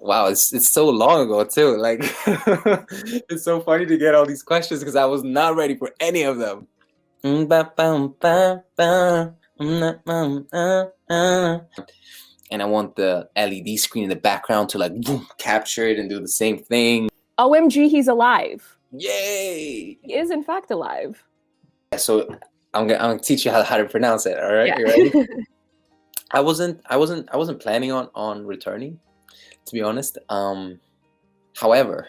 Wow, it's so long ago too. Like it's so funny to get all these questions because I was not ready for any of them. And I want the LED screen in the background to like boom, capture it and do the same thing. OMG, he's alive. Yay! He is in fact alive. So I'm gonna teach you how to pronounce it. All right, Yeah. you ready? I wasn't planning on returning, to be honest. However,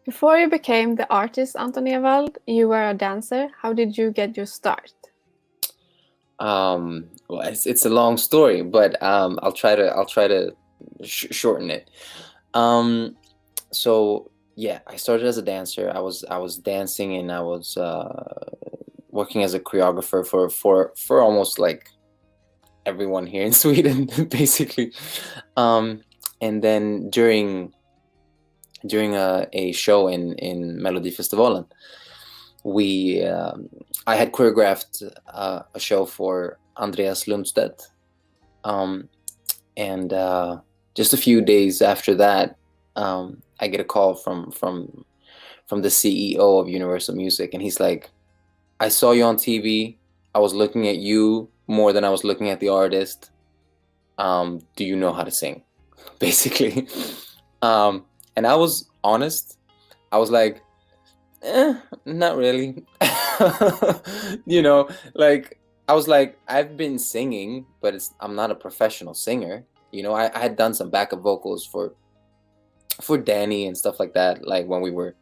Before you became the artist Anton Ewald, you were a dancer. How did you get your start? well, it's a long story, but I'll try to shorten it. So yeah, I started as a dancer. I was dancing, and I was working as a choreographer for almost like everyone here in Sweden, basically. And then during a show in Melodifestivalen, I had choreographed a show for Andreas Lundstedt, and just a few days after that, I get a call from the CEO of Universal Music, and he's like, "I saw you on TV. I was looking at you more than I was looking at the artist. Do you know how to sing?" Basically. And I was honest. I was like, not really. You know, like I was like, I've been singing, but I'm not a professional singer. You know, I had done some backup vocals for Danny and stuff like that. Like when we were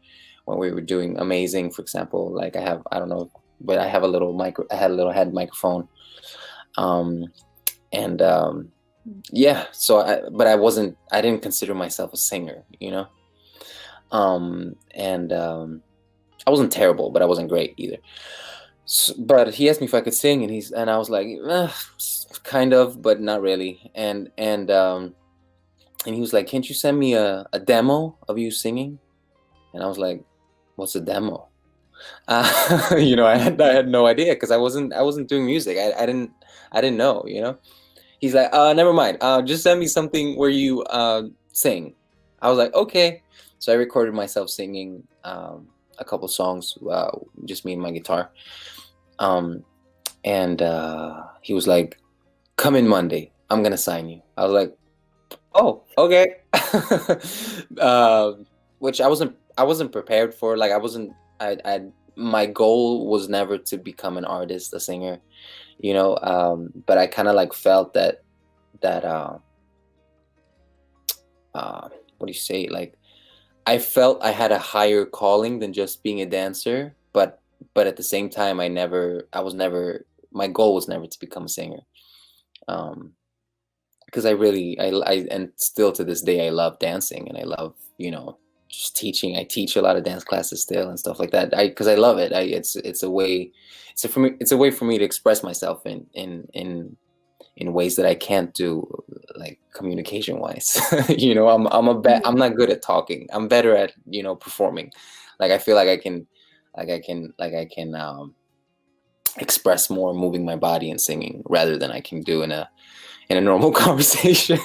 doing Amazing, for example. Like I don't know, but I have a little I had a little head microphone. And yeah, so I didn't consider myself a singer, you know. And I wasn't terrible, but I wasn't great either. So, but he asked me if I could sing, and I was like, kind of, but not really. And he was like, "Can't you send me a demo of you singing?" And I was like, "What's a demo?" You know, I had no idea because I wasn't doing music. I didn't know, you know. He's like, never mind. Just send me something where you sing. I was like, okay. So I recorded myself singing a couple songs, just me and my guitar. And he was like, "Come in Monday. I'm gonna sign you." I was like, "Oh, okay." Which I wasn't prepared for. Like my goal was never to become an artist, a singer, you know. But I kind of like felt that what do you say? Like I felt I had a higher calling than just being a dancer, but at the same time, my goal was never to become a singer. Because and still to this day, I love dancing, and I love, you know, just teaching. I teach a lot of dance classes still and stuff like that. Because I love it. It's a way for me to express myself in ways that I can't do, like communication wise. You know, I'm not good at talking. I'm better at, you know, performing. Like I feel like I can express more moving my body and singing rather than I can do in a normal conversation.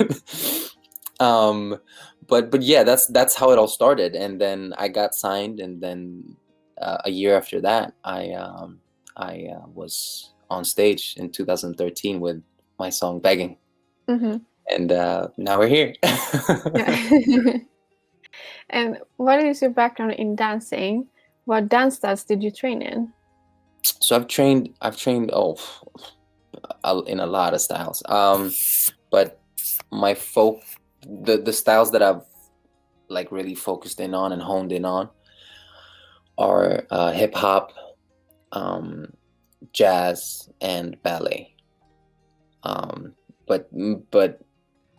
But yeah, that's how it all started. And then I got signed, and then a year after that, I was on stage in 2013 with my song "Begging." Mm-hmm. And now we're here. Yeah. And what is your background in dancing? What dance styles did you train in? So I've trained in a lot of styles. But the styles that I've like really focused in on and honed in on are hip hop, jazz, and ballet. But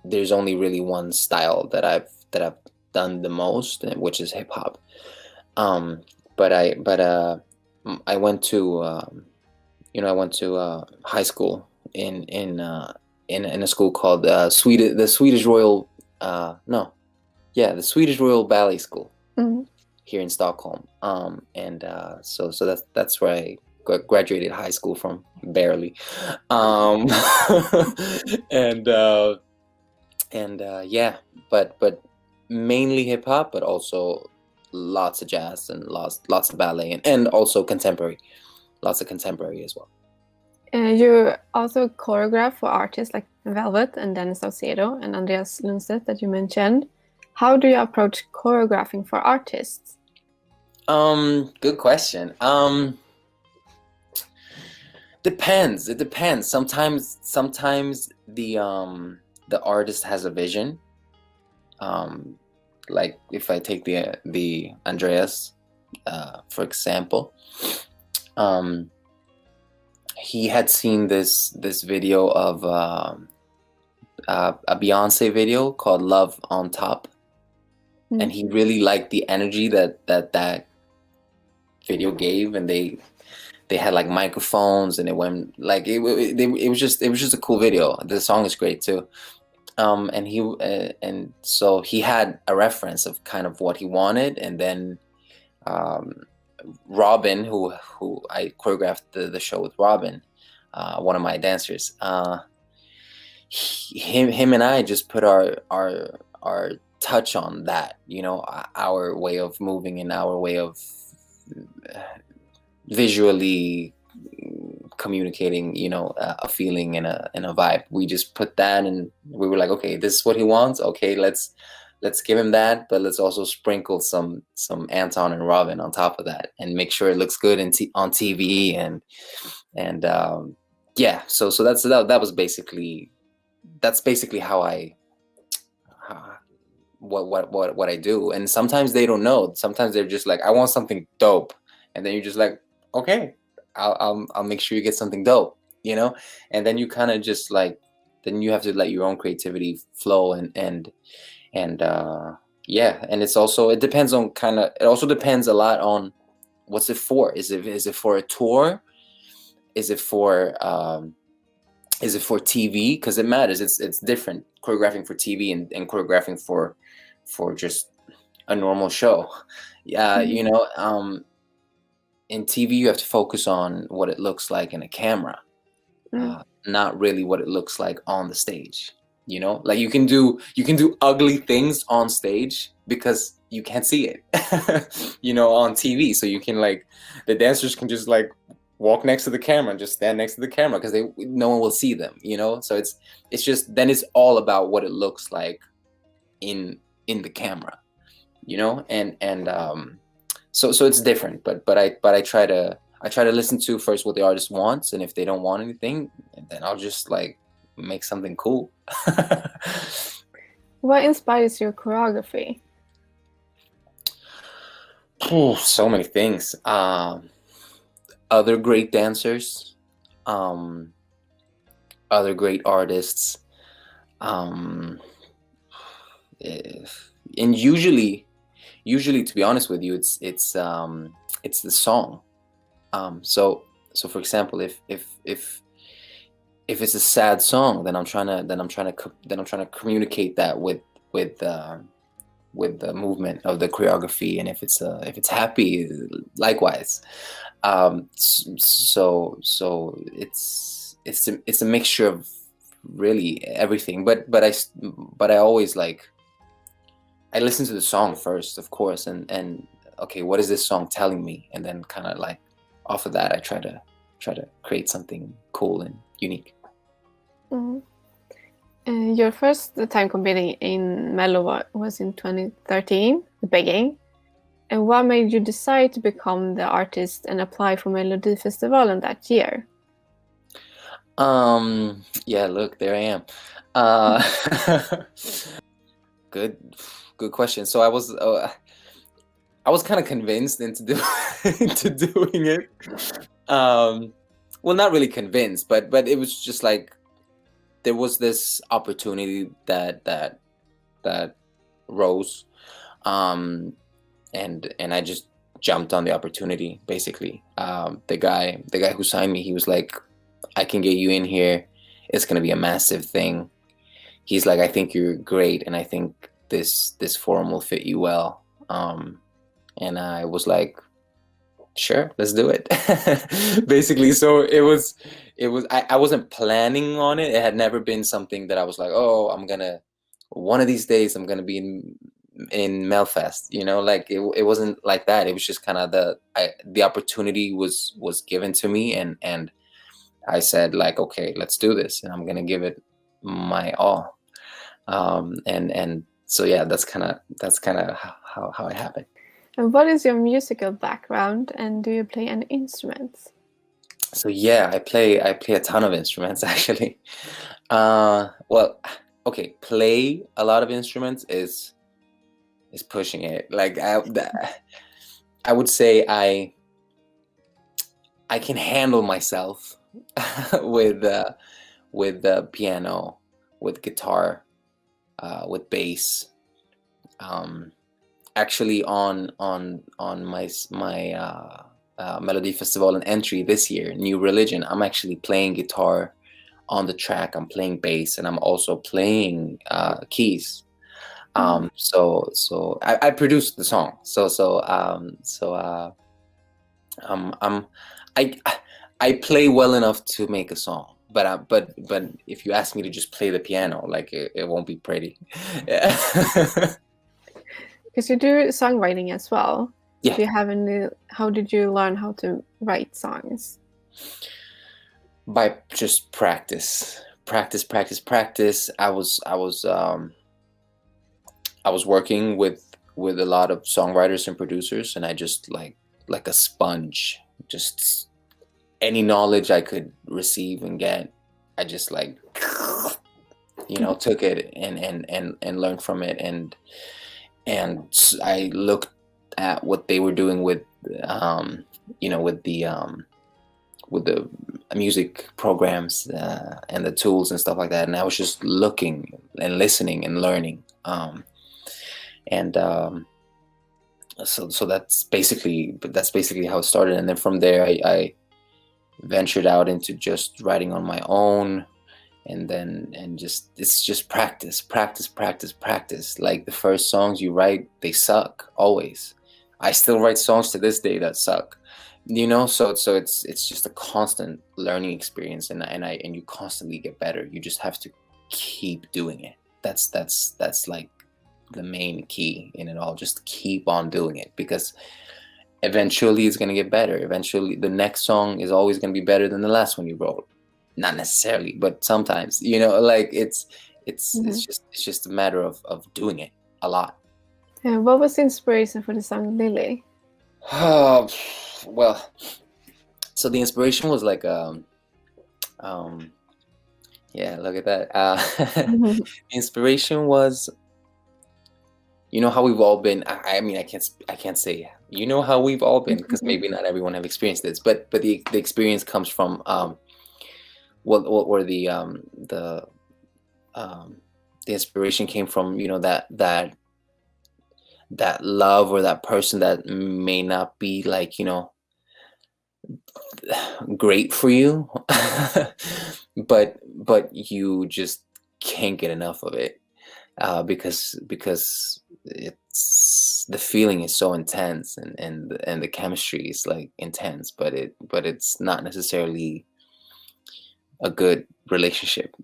there's only really one style that I've done the most, which is hip hop. But I went to high school in a school called the Swedish Royal the Swedish Royal Ballet School. Mm-hmm. Here in Stockholm. And so that's where graduated high school from, barely. Um, and yeah, but mainly hip hop, but also lots of jazz and lots of ballet, and also contemporary, lots of contemporary as well. You also choreograph for artists like Velvet and Dennis Saucedo and Andreas Lundstedt that you mentioned. How do you approach choreographing for artists? Good question. Depends. It depends. Sometimes the artist has a vision. Like if I take the Andreas, for example, he had seen this video of a Beyonce video called "Love on Top," and he really liked the energy that video gave, and they had like microphones, and it went like it was just a cool video. The song is great too. And so he had a reference of kind of what he wanted, and then Robin, who I choreographed the show with Robin, one of my dancers, him and I just put our touch on that, you know, our way of moving and our way of visually communicating, you know, a feeling and a vibe. We just put that, and we were like, okay, this is what he wants. Okay, let's give him that, but let's also sprinkle some Anton and Robin on top of that, and make sure it looks good on TV. And yeah, so that was basically how I what I do. And sometimes they don't know. Sometimes they're just like, I want something dope, and then you're just like, okay, I'll make sure you get something dope, you know. And then you kind of just like, then you have to let your own creativity flow, and yeah. And it also depends a lot on what's it for. Is it for a tour? Is it for TV? Because it matters. It's different choreographing for TV and choreographing for just a normal show. Yeah, you know, in TV you have to focus on what it looks like in a camera, not really what it looks like on the stage. You know, like you can do ugly things on stage because you can't see it, you know, on TV. So you can, like, the dancers can just like walk next to the camera and just stand next to the camera because no one will see them, you know. So it's just, then it's all about what it looks like in the camera, you know. And so it's different, but I try to listen to first what the artist wants, and if they don't want anything, then I'll just like make something cool. What inspires your choreography? So many things. Other great dancers, other great artists, and usually, to be honest with you, it's the song. So for example, if it's a sad song, then I'm trying to communicate that with the movement of the choreography. And if it's happy, likewise. So it's a mixture of really everything. But I always like, I listen to the song first, of course, and okay, what is this song telling me? And then kind of like off of that, I try to create something cool and unique. Your first time competing in Melo was in 2013, the beginning. And what made you decide to become the artist and apply for Melodifestivalen that year? Yeah, look, there I am. Good question. So I was kind of convinced into doing it. Well, not really convinced, but it was just like, there was this opportunity that rose, and I just jumped on the opportunity, basically. The guy who signed me, he was like, I can get you in here. It's gonna be a massive thing. He's like, I think you're great, and I think this forum will fit you well. And I was like, Sure, let's do it. Basically, so I wasn't planning on it. It had never been something that I was like, oh, one of these days I'm gonna be in Melfest, like it wasn't like that. It was just kind of the opportunity was given to me, and I said like, okay, let's do this, and I'm gonna give it my all. And so yeah, that's kind of how it happened. And what is your musical background, and do you play any instruments? So yeah, I play a ton of instruments actually. Well, okay, play a lot of instruments is pushing it. Like I would say I can handle myself with with piano, with guitar, with bass. Um, Actually, on my Melodifestivalen entry this year, New Religion, I'm actually playing guitar on the track. I'm playing bass, and I'm also playing keys. So I produced the song. I'm I I play well enough to make a song, but if you ask me to just play the piano, like it won't be pretty. Yeah. Because you do songwriting as well. Yeah. Do you have any? How did you learn how to write songs? By just practice, practice, practice, practice. I was working with a lot of songwriters and producers, and I just like a sponge, just any knowledge I could receive and get, I just like took it and learned from it, and I looked at what they were doing with with the music programs and the tools and stuff like that, and I was just looking and listening and learning, and so that's basically how it started. And then from there I ventured out into just writing on my own, and just it's just practice, practice, practice, practice. Like the first songs you write, they suck always. I still write songs to this day that suck, so it's just a constant learning experience, and you constantly get better. You just have to keep doing it. That's like the main key in it all. Just keep on doing it, because eventually it's going to get better. Eventually the next song is always going to be better than the last one you wrote. Not necessarily, but sometimes, like it's just a matter of doing it a lot. What was the inspiration for the song Lily? Oh, well, so the inspiration was like yeah, look at that. The inspiration was, how we've all been. I mean, I can't say how we've all been, because maybe not everyone have experienced this, but the experience comes from what were the inspiration came from, that love, or that person that may not be like, great for you, but you just can't get enough of it, because it's the feeling is so intense, and the chemistry is like intense, but it's not necessarily a good relationship.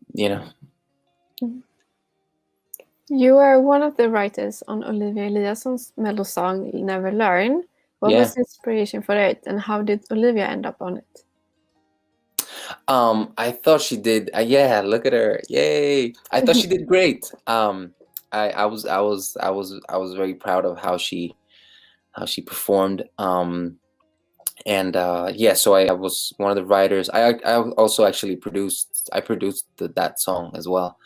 You are one of the writers on Olivia Eliasson's Mello song Never Learn. What Yeah. was the inspiration for it, and how did Olivia end up on it? I thought she did. Yeah, look at her! Yay! I thought she did great. I was very proud of how she performed. And yeah, so I was one of the writers. I also actually produced. I produced that song as well.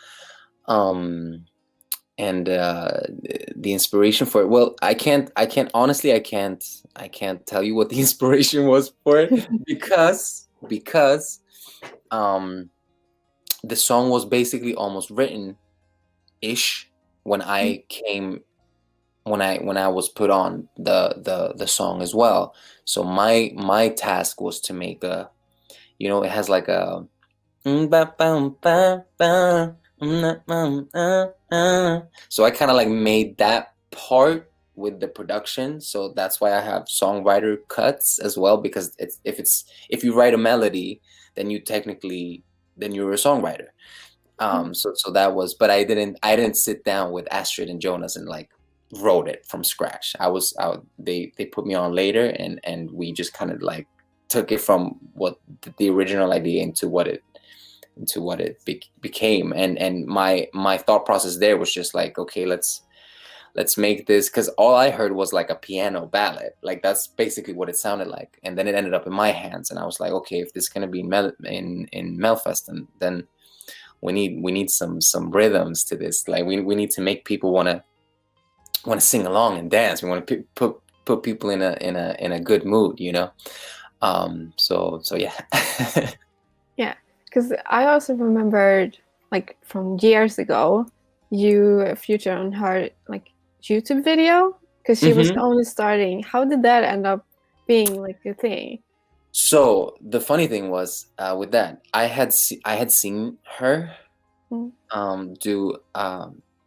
And the inspiration for it. Well, I can't honestly. I can't tell you what the inspiration was for it, because the song was basically almost written ish when I was put on the song as well. So my task was to make it has like a so I kind of like made that part with the production, so that's why I have songwriter cuts as well, because if you write a melody, then you're a songwriter. So that was, but I didn't sit down with Astrid and Jonas and like wrote it from scratch. They put me on later, and we just kind of like took it from what the original idea into what it became. And my thought process there was just like, okay, let's make this, because all I heard was like a piano ballad, like that's basically what it sounded like, and then it ended up in my hands, and I was like, okay, if this is gonna be in Melfest, then we need some rhythms to this. Like we need to make people want to sing along and dance. We want to put people in a good mood, you know. So yeah. Yeah, because I also remembered, like from years ago, you featured on her like YouTube video, because she was only starting. How did that end up being like a thing? So the funny thing was, with that, I had seen her do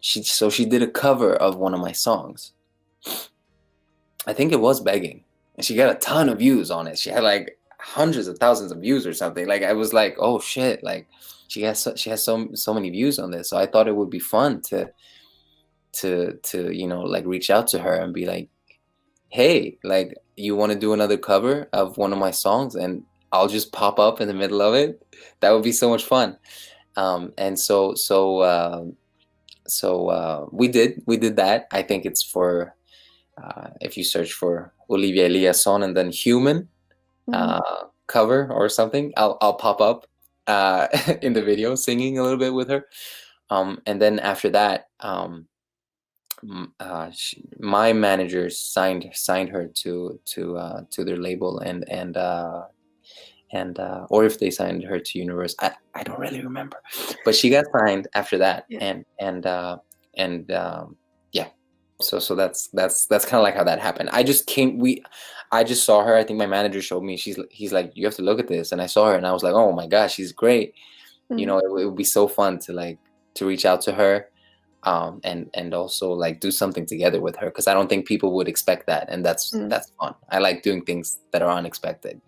she did a cover of one of my songs. I think it was Begging, and she got a ton of views on it. She had like hundreds of thousands of views or something. Like I was like, oh shit, like she has so many views on this. So I thought it would be fun to you know, like reach out to her and be like, hey, like, you want to do another cover of one of my songs, and I'll just pop up in the middle of it. That would be so much fun. And so we did that. I think it's for if you search for Olivia Eliasson and then Human cover or something, I'll pop up in the video singing a little bit with her. And then after that, my manager signed her to their label, and or if they signed her to Universal, I don't really remember, but she got signed after that. Yeah. And yeah, so that's kind of like how that happened. I just saw her. I think my manager showed me. He's like, you have to look at this, and I saw her, and I was like, oh my gosh, she's great. You know, it would be so fun to reach out to her, and also like do something together with her, because I don't think people would expect that, and that's fun. I like doing things that are unexpected.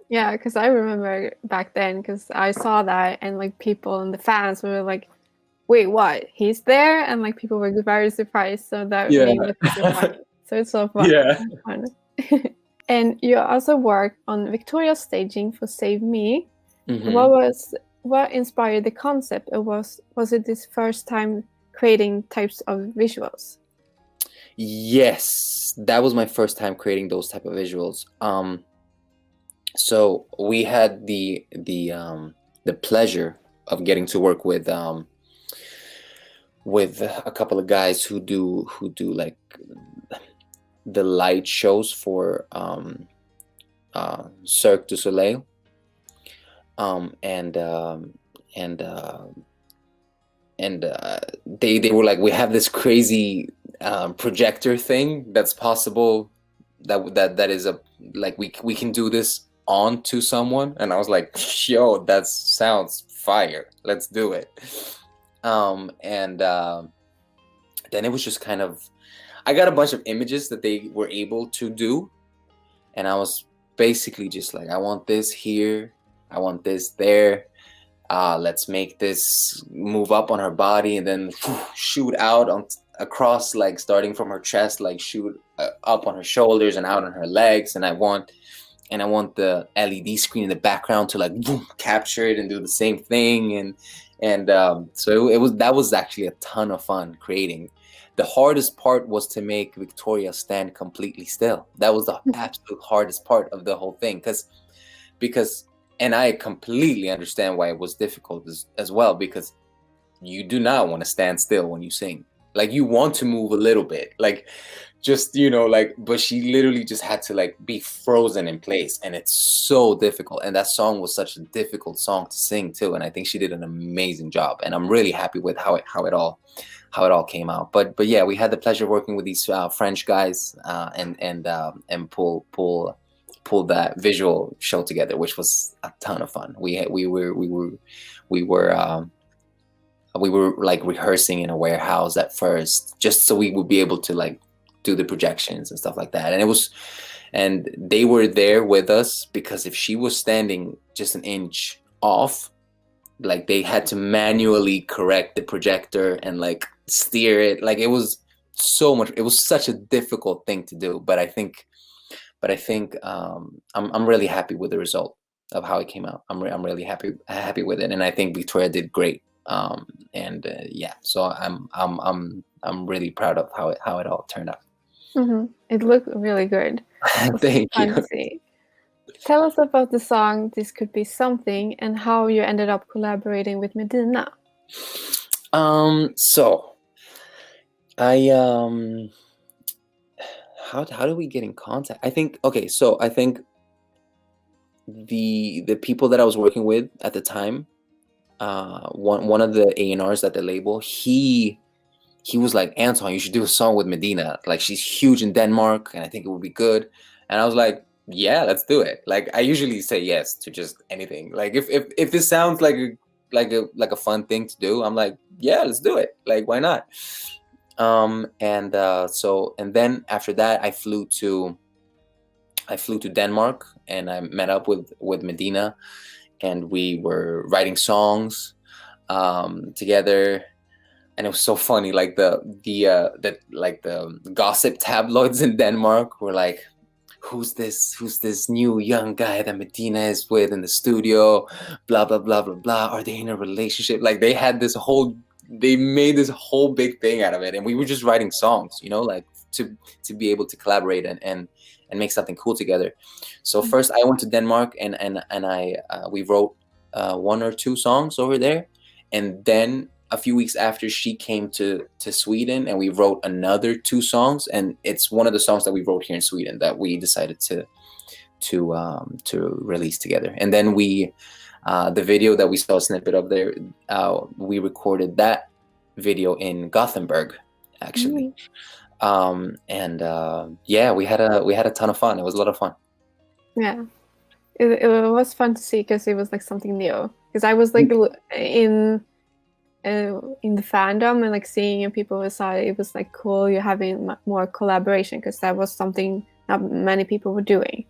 Yeah, because I remember back then, because I saw that, and like people and the fans were like, wait, what? He's there? And like people were very surprised. So that made it so funny. So it's so fun. Yeah. Fun. And you also worked on Victoria's staging for Save Me. What inspired the concept, or was it this first time creating types of visuals? Yes, that was my first time creating those type of visuals. So we had the pleasure of getting to work with a couple of guys who do like the light shows for Cirque du Soleil, and they were like, we have this crazy projector thing that's possible, that is a like we can do this onto someone. And I was like, yo, that sounds fire, let's do it. And then it was just kind of, I got a bunch of images that they were able to do, and I was basically just like, I want this here, I want this there, let's make this move up on her body, and then shoot out across, like starting from her chest, like shoot up on her shoulders and out on her legs. And I want the LED screen in the background to like boom, capture it and do the same thing. And so that was actually a ton of fun creating. The hardest part was to make Victoria stand completely still. That was the absolute hardest part of the whole thing, because and I completely understand why it was difficult as well, because you do not want to stand still when you sing. Like, you want to move a little bit, like, just, you know, like, but she literally just had to like be frozen in place, and it's so difficult. And that song was such a difficult song to sing too, and I think she did an amazing job, and I'm really happy with how it all came out. But yeah, we had the pleasure of working with these French guys, and pull that visual show together, which was a ton of fun. We were like rehearsing in a warehouse at first, just so we would be able to like do the projections and stuff like that. And they were there with us, because if she was standing just an inch off, like they had to manually correct the projector and like steer it. Like it was such a difficult thing to do. But I think I'm really happy with the result of how it came out. I'm really happy with it, and I think Victoria did great. Yeah, so I'm really proud of how it all turned out. It looked really good. Thank you. Fun to see. Tell us about the song "This Could Be Something" and how you ended up collaborating with Medina. So I how do we get in contact? I think the people that I was working with at the time, one of the A&Rs at the label, he was like, Anton, you should do a song with Medina. Like, she's huge in Denmark, and I think it would be good. And I was like, yeah, let's do it. Like, I usually say yes to just anything. Like, if this sounds like a fun thing to do, I'm like, yeah, let's do it. Like, why not? And then after that, I flew to Denmark, and I met up with Medina, and we were writing songs together. And it was so funny, like the gossip tabloids in Denmark were like, who's this new young guy that Medina is with in the studio, blah blah blah blah blah, are they in a relationship? Like they made this whole big thing out of it, and we were just writing songs, like to be able to collaborate and make something cool together. So first I went to Denmark, and we wrote 1 or 2 songs over there, and then a few weeks after, she came to Sweden, and we wrote another 2 songs, and it's one of the songs that we wrote here in Sweden that we decided to release together. And then the video that we saw a snippet of there, we recorded that video in Gothenburg, actually. Yeah, we had a ton of fun. It was a lot of fun. Yeah, it was fun to see, because it was like something new. Because I was like in the fandom, and like seeing people saw it was like cool. You're having more collaboration, because that was something not many people were doing.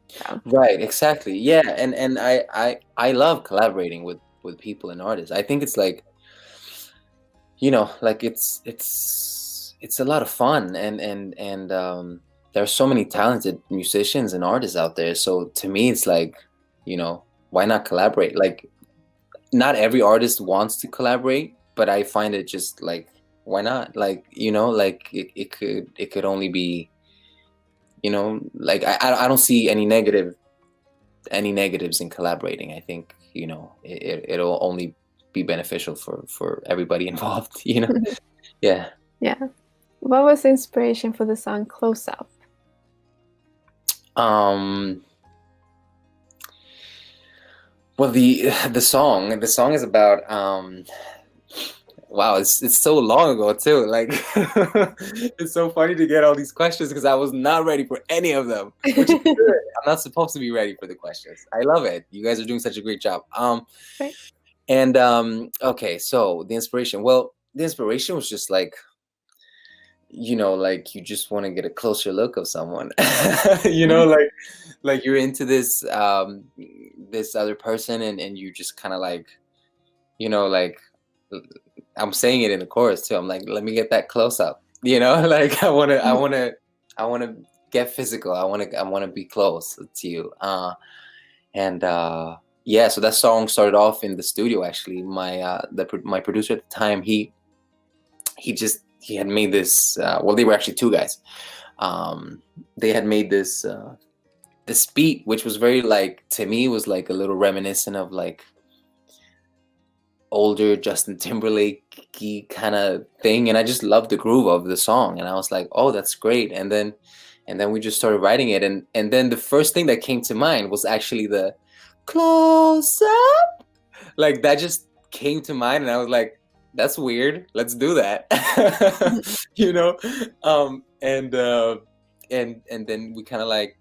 So. Right, exactly. Yeah, and I love collaborating with people and artists. I think it's like, like it's a lot of fun, and there are so many talented musicians and artists out there. So to me, it's like, why not collaborate? Like, not every artist wants to collaborate, but I find it just like, why not? Like, like it could only be, like I don't see any negatives in collaborating. I think, it'll only be beneficial for everybody involved, Yeah. Yeah. What was the inspiration for the song Close Up? Well, the song is about wow, it's so long ago too. Like it's so funny to get all these questions, because I was not ready for any of them. Which is good. I'm not supposed to be ready for the questions. I love it. You guys are doing such a great job. Right. And okay, so the inspiration. Well, the inspiration was just like, like you just want to get a closer look of someone. Like you're into this this other person, and you just kind of like, like, I'm saying it in the chorus too. I'm like, let me get that close up. Like I want to get physical. I want to be close to you. Yeah, so that song started off in the studio. Actually, my producer at the time, he had made this. Well, they were actually 2 guys. They had made this beat, which was very, like, to me, was like a little reminiscent of like older Justin Timberlake kind of thing, and I just loved the groove of the song, and I was like, oh, that's great. And then we just started writing it, and then the first thing that came to mind was actually the close up. Like, that just came to mind, and I was like, that's weird, let's do that. And then we kind of like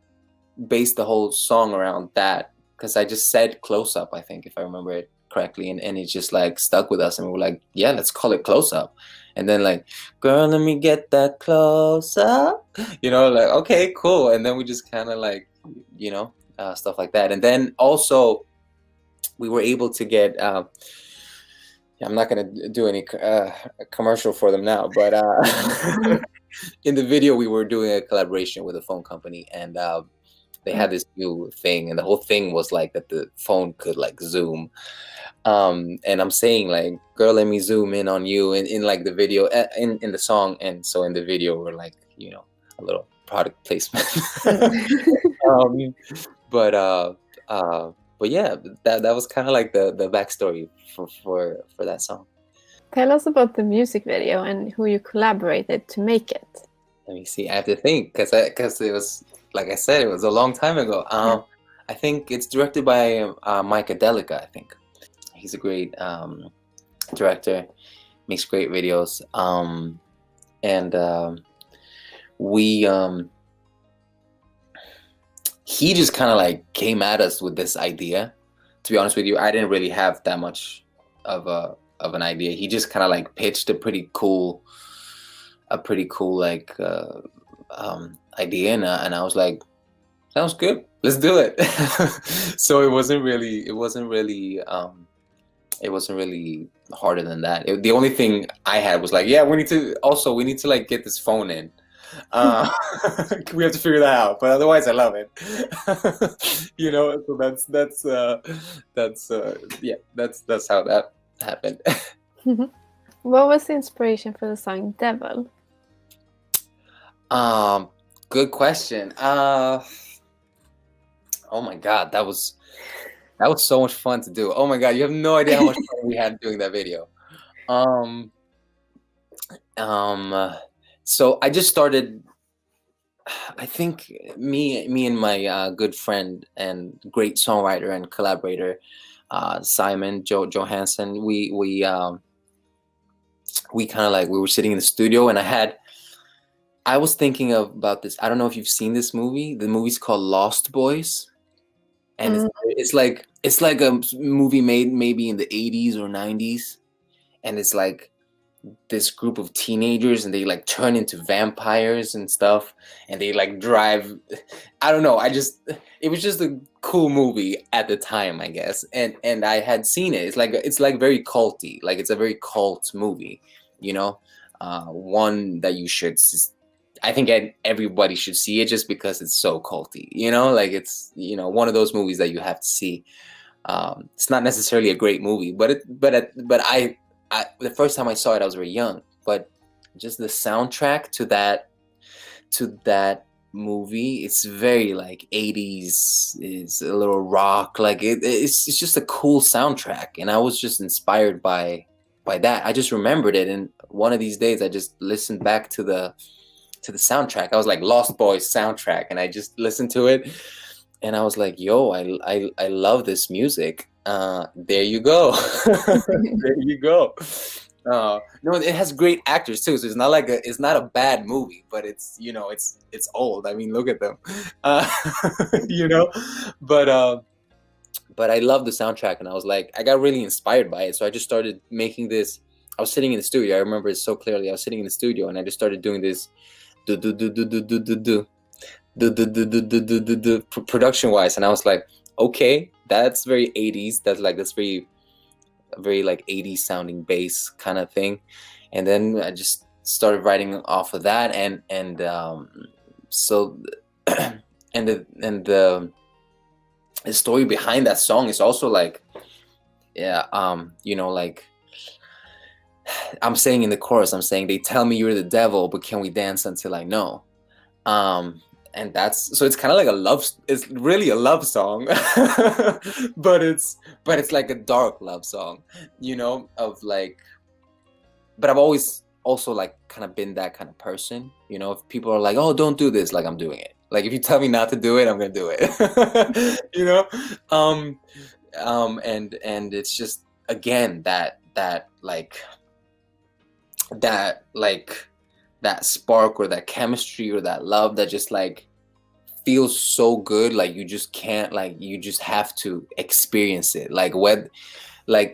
based the whole song around that, because I just said close up, I think, if I remember it correctly, and it just like stuck with us, and we were like, yeah, let's call it Close Up. And then like, girl, let me get that closer. You know, like, okay, cool. And then we just kind of like, you know, stuff like that. And then also we were able to get, I'm not going to do any commercial for them now, but in the video, we were doing a collaboration with a phone company, and they had this new thing, and the whole thing was like that the phone could like zoom. And I'm saying like, girl, let me zoom in on you in like the video, in the song. And so in the video, we're like, you know, a little product placement. um, but yeah, that was kind of like the backstory for that song. Tell us about the music video and who you collaborated to make it. Let me see. I have to think because it was, like I said, it was a long time ago. I think it's directed by Mike Adelica. I think he's a great director, makes great videos. And he just kind of like came at us with this idea. To be honest with you, I didn't really have that much of an idea. He just kind of like pitched a pretty cool like idea, and I was like, sounds good, let's do it. So it wasn't really harder than that. The only thing I had was like, yeah, we need to like get this phone in. We have to figure that out, but otherwise I love it. You know, so that's how that happened. What was the inspiration for the song Devil? Good question. Oh my God, that was so much fun to do. Oh my God, you have no idea how much fun we had doing that video. So I just started, I think me and my good friend and great songwriter and collaborator, Simon Johansson, we kind of like, we were sitting in the studio, and I was thinking about this. I don't know if you've seen this movie. The movie's called Lost Boys. And it's like a movie made maybe in the 80s or 90s. And it's like this group of teenagers, and they like turn into vampires and stuff, and they like drive. I don't know. It was just a cool movie at the time, I guess. And I had seen it. It's like very culty. Like, it's a very cult movie, you know, one that you should. I think everybody should see it just because it's so culty, you know, like it's, you know, one of those movies that you have to see. It's not necessarily a great movie, but I the first time I saw it, I was very young, but just the soundtrack to that movie, it's very like 80s, it's a little rock, like it's just a cool soundtrack. And I was just inspired by that. I just remembered it, and one of these days I just listened back to the soundtrack. I was like, Lost Boys soundtrack, and I just listened to it, and I was like, yo, I love this music. There you go. There you go. No, it has great actors too, so it's not a bad movie, but it's, you know, it's old. I mean, look at them. You know, but I love the soundtrack, and I was like, I got really inspired by it, so I just started making this. I was sitting in the studio. I remember it so clearly. I was sitting in the studio, and I just started doing this production wise, and I was like, okay, that's very 80s. That's very like 80s sounding bass kind of thing. And then I just started writing off of that, and so and the story behind that song is also like, yeah, you know, like, I'm saying in the chorus, I'm saying, they tell me you're the devil, but can we dance until I know? And that's, so it's kind of like it's really a love song, but it's like a dark love song, you know, of like, but I've always also like kind of been that kind of person, you know, if people are like, oh, don't do this, like, I'm doing it. Like, if you tell me not to do it, I'm gonna do it. You know, and it's just, again, that spark, or that chemistry, or that love that just like feels so good. Like, you just can't, like, you just have to experience it. Like,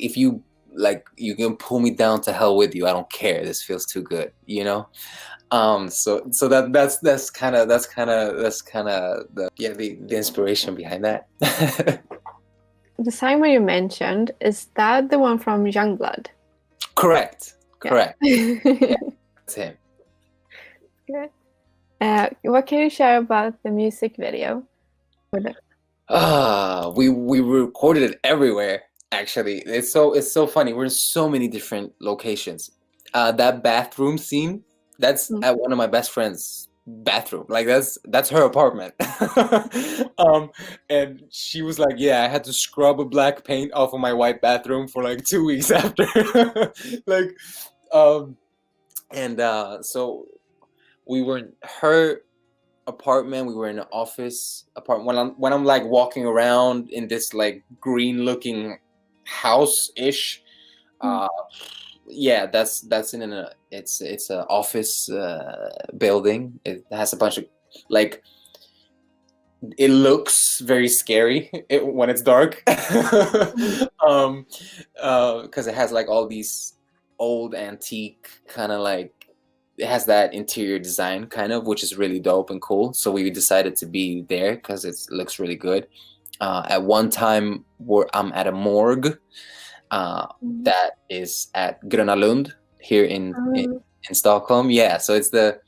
if you like you can pull me down to hell with you. I don't care. This feels too good, you know. So that's kind of the inspiration behind that. The Simon you mentioned, is that the one from Youngblood? Correct. Correct. Yeah. Yeah, that's him. Good. What can you share about the music video? We recorded it everywhere. Actually, it's so funny. We're in so many different locations. That bathroom scene, that's at one of my best friend's bathroom. Like that's her apartment. And she was like, "Yeah, I had to scrub a black paint off of my white bathroom for like 2 weeks after." Like, and so we were in her apartment. We were in an office apartment. When I'm like walking around in this like green looking house ish, yeah, that's in a it's an office building. It has a bunch of like, it looks very scary when it's dark. Because it has like all these old antique kind of like, it has that interior design kind of, which is really dope and cool. So we decided to be there because it looks really good. At one time, I'm at a morgue that is at Gröna Lund here in Stockholm. Yeah, so it's the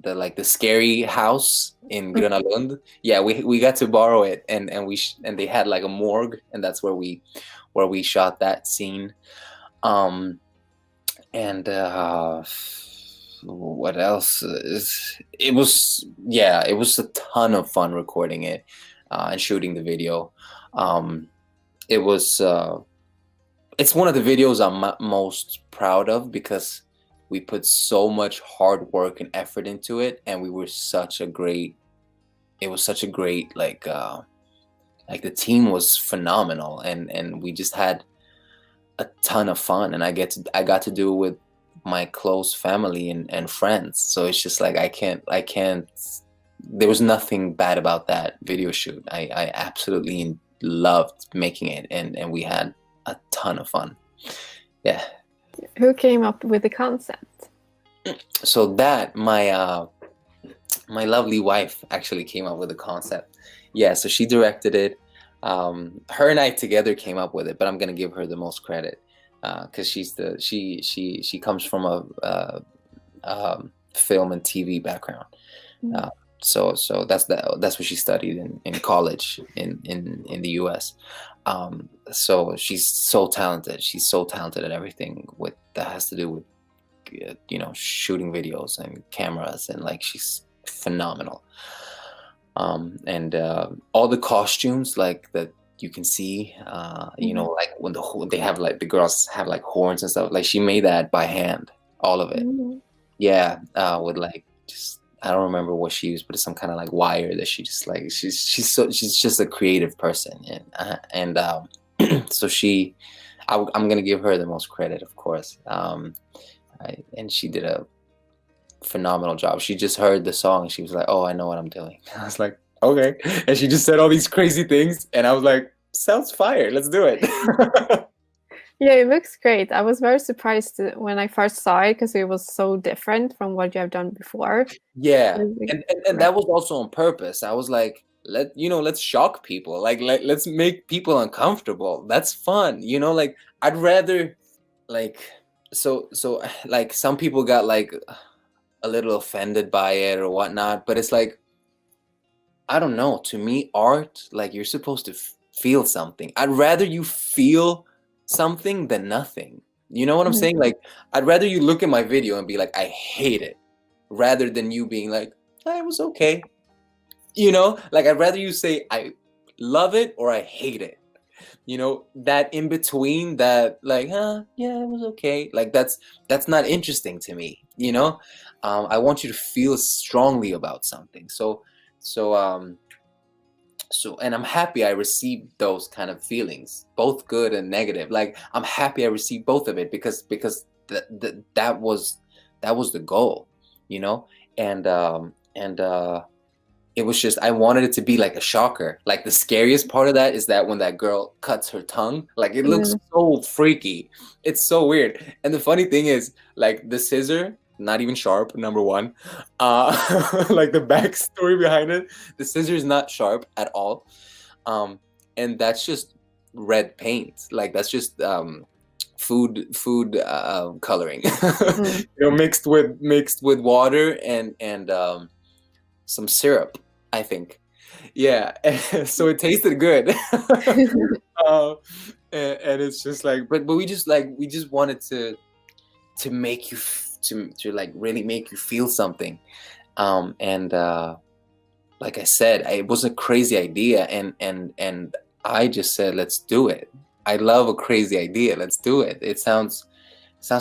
like the scary house in Gröna Lund. Yeah, we got to borrow it, and they had like a morgue, and that's where we shot that scene. And what else it was a ton of fun recording it and shooting the video. It was it's one of the videos I'm most proud of because we put so much hard work and effort into it, and it was such a great like the team was phenomenal, and we just had a ton of fun, and I got to do it with my close family and friends. So it's just like I can't there was nothing bad about that video shoot. I absolutely loved making it, and we had a ton of fun. Yeah. Who came up with the concept? So that my lovely wife actually came up with the concept. Yeah, so she directed it. Her and I together came up with it, but I'm gonna give her the most credit because she comes from a film and TV background. So that's what she studied in college in the US. So she's so talented. She's so talented at everything that has to do with shooting videos and cameras, and like she's phenomenal. And all the costumes like that you can see, like when they have like the girls have like horns and stuff, like she made that by hand, all of it. Yeah, with like just, I don't remember what she used, but it's some kind of like wire that she just like, she's just a creative person, and so I'm gonna give her the most credit, of course. And she did a phenomenal job. She just heard the song and she was like, "Oh, I know what I'm doing." I was like, "Okay," and she just said all these crazy things, and I was like, "Sounds fire, let's do it." Yeah, it looks great. I was very surprised when I first saw it because it was so different from what you have done before. Yeah, and that was also on purpose. I was like, let's shock people. Like, let's make people uncomfortable. That's fun. Like I'd rather like so like some people got like a little offended by it or whatnot, but it's like, I don't know. To me, art, like you're supposed to feel something. I'd rather you feel something than nothing. You know what I'm saying? Like, I'd rather you look at my video and be like, I hate it, rather than you being like, it was okay. Like I'd rather you say I love it or I hate it. That in between, that like, yeah, it was okay. Like that's not interesting to me. I want you to feel strongly about something. So and I'm happy I received those kind of feelings, both good and negative. Like I'm happy I received both of it because that was the goal, and it was just, I wanted it to be like a shocker. Like the scariest part of that is that when that girl cuts her tongue, like it looks so freaky. It's so weird. And the funny thing is, like the scissor, not even sharp, number one. Like the backstory behind it, the scissor is not sharp at all. And that's just red paint. Like that's just food coloring, mixed with water and some syrup, I think. Yeah. So it tasted good. And it's just like, but we just wanted to make you to like really make you feel something. And like I said, it was a crazy idea, and I just said, let's do it. I love a crazy idea. Let's do it. It sounds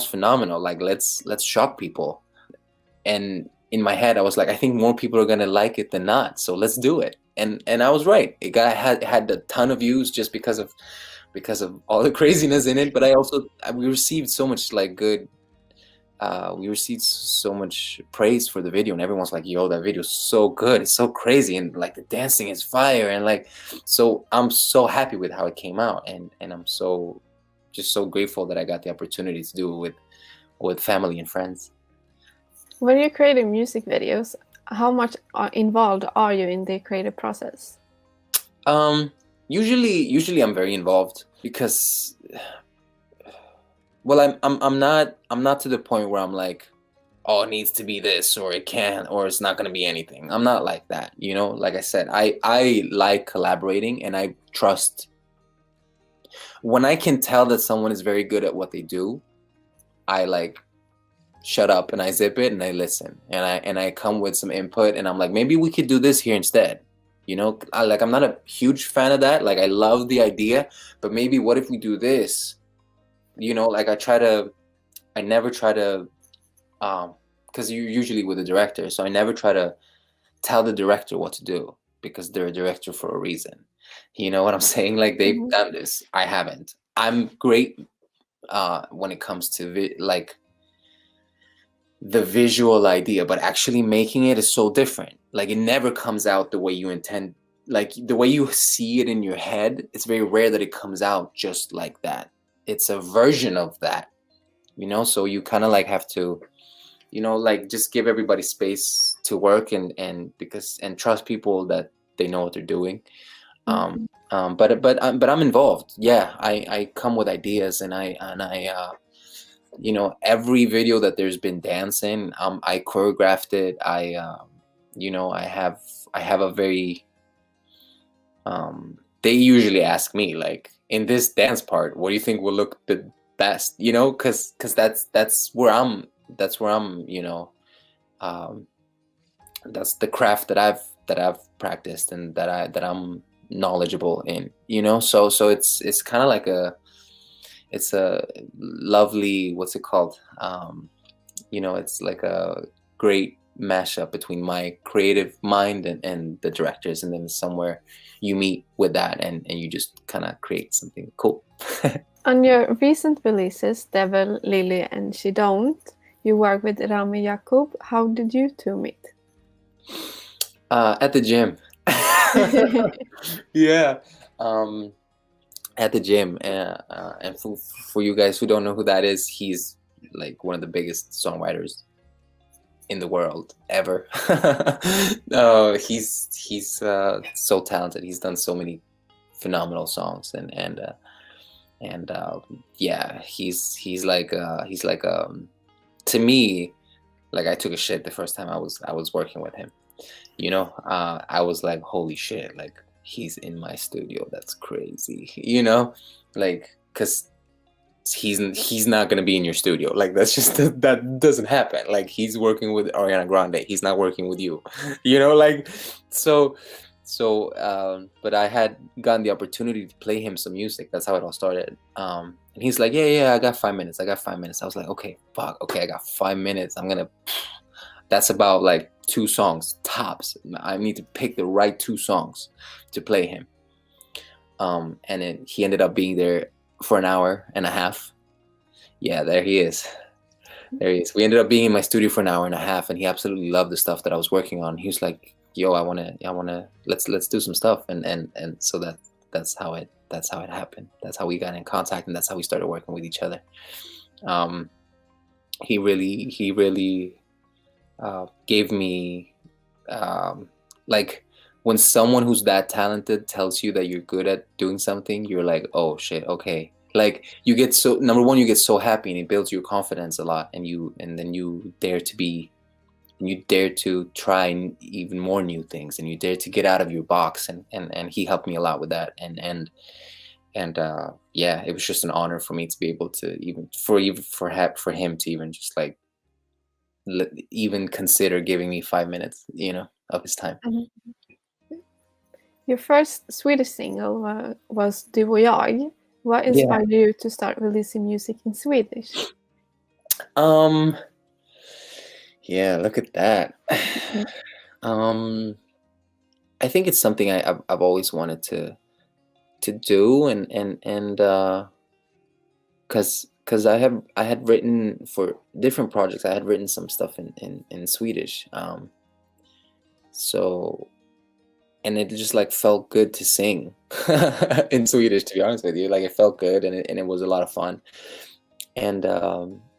phenomenal. Like let's shock people. And in my head, I was like, I think more people are gonna like it than not. So let's do it. And I was right. It had a ton of views just because of all the craziness in it. But we received so much like good. We received so much praise for the video, and everyone's like, yo, that video is so good, it's so crazy, and like the dancing is fire, and like, so I'm so happy with how it came out, and I'm just so grateful that I got the opportunity to do it with family and friends. When you're creating music videos, how much involved are you in the creative process? Usually I'm very involved because, well, I'm not to the point where I'm like, oh, it needs to be this, or it can't, or it's not going to be anything. I'm not like that, like I said, I like collaborating, and I trust when I can tell that someone is very good at what they do. I like shut up and I zip it and I listen, and I come with some input, and I'm like, maybe we could do this here instead. I'm not a huge fan of that. Like I love the idea, but maybe what if we do this? Like I never try to, because you're usually with the director, so I never try to tell the director what to do, because they're a director for a reason. You know what I'm saying? Like they've done this. I haven't. I'm great when it comes to like the visual idea, but actually making it is so different. Like it never comes out the way you intend. Like the way you see it in your head, it's very rare that it comes out just like that. It's a version of that, so you kind of like have to, like just give everybody space to work and trust people that they know what they're doing. But I'm involved. Yeah, I come with ideas, and I every video that there's been dancing, I choreographed it. I have a very they usually ask me, like, in this dance part, what do you think will look the best? Because that's where I'm that's the craft that I've practiced, and that I'm knowledgeable in. So it's kind of like it's a lovely, what's it called? It's like a great mashup between my creative mind and the directors, and then somewhere you meet with that, and you just kind of create something cool. On your recent releases, Devil, Lily, and She Don't, you work with Ramee Yakub. How did you two meet? At the gym. Yeah. At the gym, and for you guys who don't know who that is, he's like one of the biggest songwriters in the world ever. He's so talented. He's done so many phenomenal songs, and yeah, he's like to me, like I took a shit the first time I was working with him. I was like, holy shit, like he's in my studio. That's crazy. Like, because he's not gonna be in your studio. Like that's just that doesn't happen. Like he's working with Ariana Grande. He's not working with you. Like so. But I had gotten the opportunity to play him some music. That's how it all started. And he's like, yeah, I got 5 minutes. I was like, okay, fuck. Okay, I got 5 minutes. That's about like 2 songs tops. I need to pick the right 2 songs to play him. And then he ended up being there for 1.5 hours. Yeah, there he is. We ended up being in my studio for 1.5 hours, and he absolutely loved the stuff that I was working on. He was like, yo, I wanna let's do some stuff, and so that's how it happened. That's how we got in contact, and that's how we started working with each other. He really gave me, like, when someone who's that talented tells you that you're good at doing something, you're like, oh shit, okay. Like, you get so, number one, you get so happy, and it builds your confidence a lot, and then you dare to try even more new things, and you dare to get out of your box, and he helped me a lot with that, and yeah, it was just an honor for me to be able to even for him to even just like even consider giving me 5 minutes, of his time. Mhm. Your first Swedish single was Du och jag. What Yeah. inspired you to start releasing music in Swedish? Yeah, look at that. I think it's something I've always wanted to do, and because I had written for different projects. I had written some stuff in Swedish, so, and it just like felt good to sing in Swedish, to be honest with you. Like, it felt good, and it was a lot of fun, and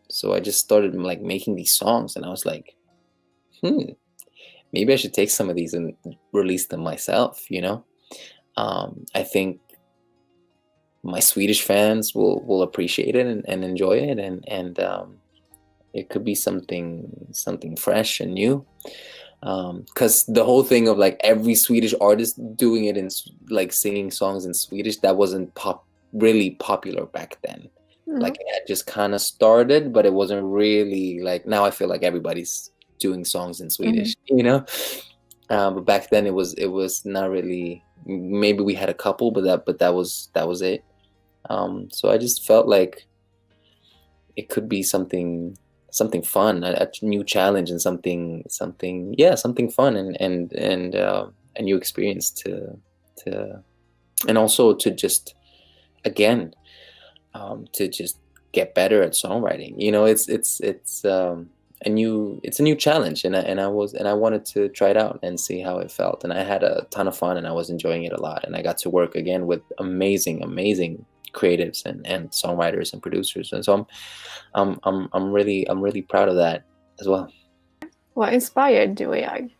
so I just started like making these songs, and I was like, maybe I should take some of these and release them myself. I think my Swedish fans will appreciate it and enjoy it, and it could be something fresh and new. Because the whole thing of like every Swedish artist doing it in like singing songs in Swedish, that wasn't really popular back then. Like, it had just kind of started, but it wasn't really like, now I feel like everybody's doing songs in Swedish, but back then it was not really. Maybe we had a couple, but that was it. So I just felt like it could be something fun, a new challenge, and something fun, and a new experience to and also to just, again, to just get better at songwriting. It's a new challenge, and I wanted to try it out and see how it felt, and I had a ton of fun, and I was enjoying it a lot, and I got to work again with amazing creatives and songwriters and producers, and so I'm really proud of that as well. What inspired Du och jag?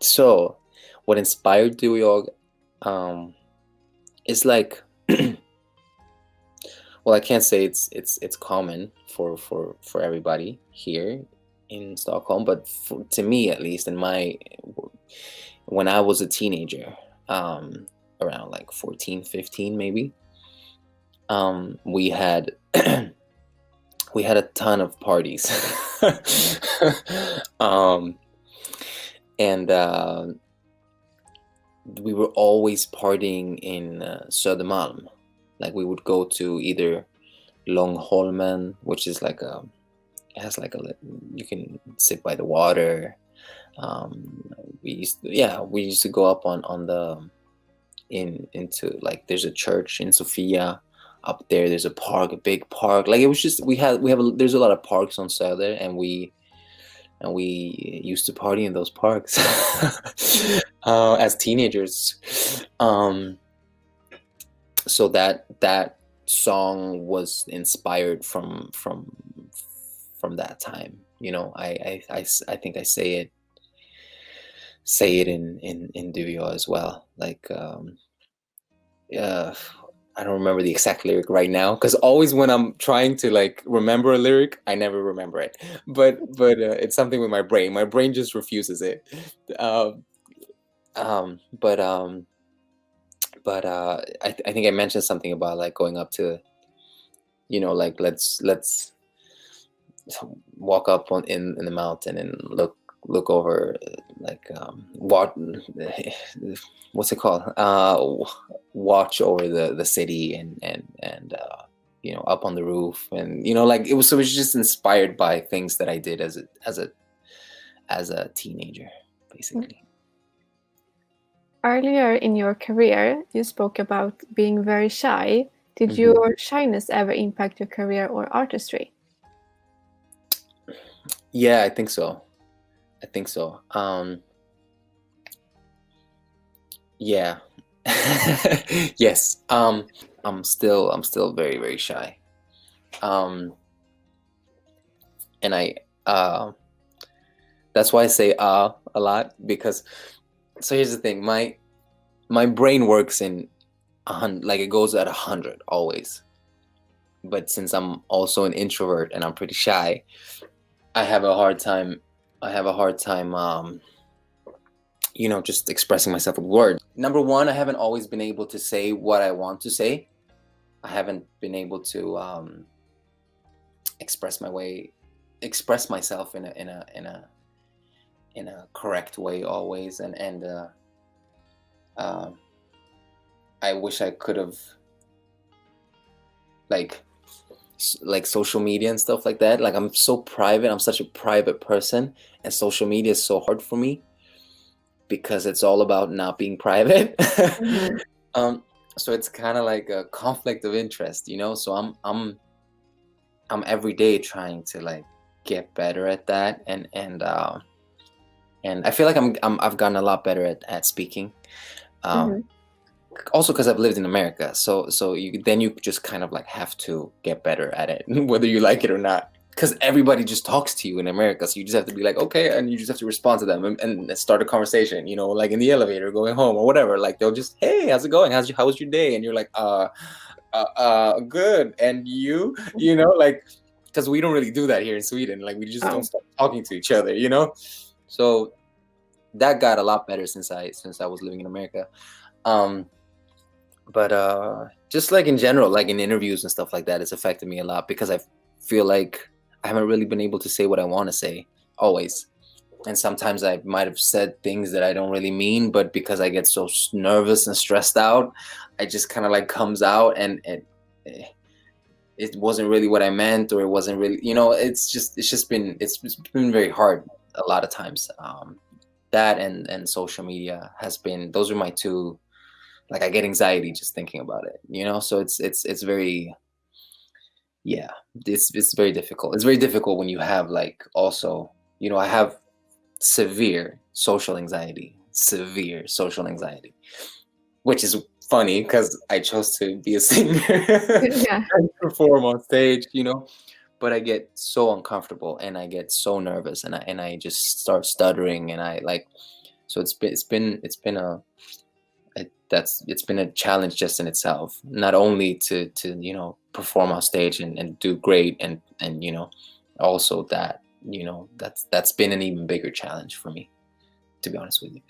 So what inspired Du och jag is like, well, I can't say it's common for everybody here in Stockholm, but to me, at least, when I was a teenager, around like 14, 15 maybe, we had we had a ton of parties. And we were always partying in Södermalm. Like, we would go to either Långholmen, which is like you can sit by the water. We used to go up on the into like, there's a church in Sofia up there. There's a park, a big park. Like, it was just, there's a lot of parks on Söder, and we used to party in those parks as teenagers. So that song was inspired from that time. I think I say it in Du och jag as well. Like, I don't remember the exact lyric right now, because always when I'm trying to like remember a lyric, I never remember it. But it's something with my brain. My brain just refuses it. But I think I mentioned something about like going up to, like, let's walk up in the mountain and look over, like, what's it called? Watch over the city, and up on the roof, and like, it was just inspired by things that I did as a teenager, basically. Earlier in your career, you spoke about being very shy. Did your shyness ever impact your career or artistry? Yeah, I think so. I think so. Yeah. Yes. I'm still very, very shy. And that's why I say a lot, because so here's the thing, my brain works in 100, like it goes at 100 always. But since I'm also an introvert and I'm pretty shy, I have a hard time just expressing myself with words. Number one, I haven't always been able to say what I want to say. I haven't been able to express myself in a correct way always, and I wish I could have, like social media and stuff like that. Like, I'm so private. I'm such a private person, and social media is so hard for me because it's all about not being private. Mm-hmm. So it's kind of like a conflict of interest, so I'm every day trying to like get better at that, and I feel like I've gotten a lot better at speaking. Mm-hmm. Also because I've lived in America, so you just kind of like have to get better at it, whether you like it or not, because everybody just talks to you in America, so you just have to be like, okay, and you just have to respond to them and start a conversation, like in the elevator going home or whatever. Like, they'll just, hey, how's it going, how was your day, and you're like, good, and like, because we don't really do that here in Sweden. Like, we just don't start talking to each other, so that got a lot better since I was living in America. But just like in general, like in interviews and stuff like that, it's affected me a lot because I feel like I haven't really been able to say what I want to say always. And sometimes I might have said things that I don't really mean, but because I get so nervous and stressed out, I just kind of like comes out, and it wasn't really what I meant, or it wasn't really, it's been very hard a lot of times. That and social media those are my two. Like, I get anxiety just thinking about it, so it's very, yeah, it's very difficult. It's very difficult when you have, like, also, I have severe social anxiety, which is funny because I chose to be a singer Yeah. and perform on stage, but I get so uncomfortable and I get so nervous, and I just start stuttering, and I like, so it's been a challenge just in itself, not only to perform on stage and do great, and also that's been an even bigger challenge for me, to be honest with you.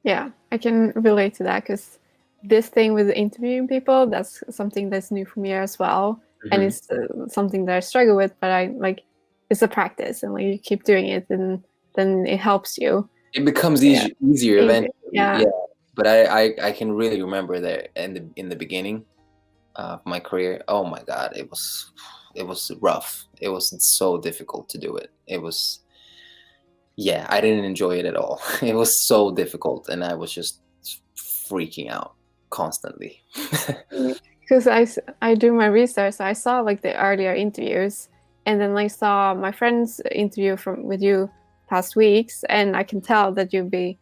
Yeah, I can relate to that, because this thing with interviewing people, that's something that's new for me as well. And it's something that I struggle with, but I like, it's a practice, and like, you keep doing it, and then it helps you. It becomes easier eventually. Yeah. But I can really remember there in the beginning of my career. Oh my God, it was rough. It was so difficult to do it. It was, yeah, I didn't enjoy it at all. It was so difficult, and I was just freaking out constantly. Because I do my research, so I saw like the earlier interviews, and then I saw my friend's interview with you past weeks, and I can tell that you'd be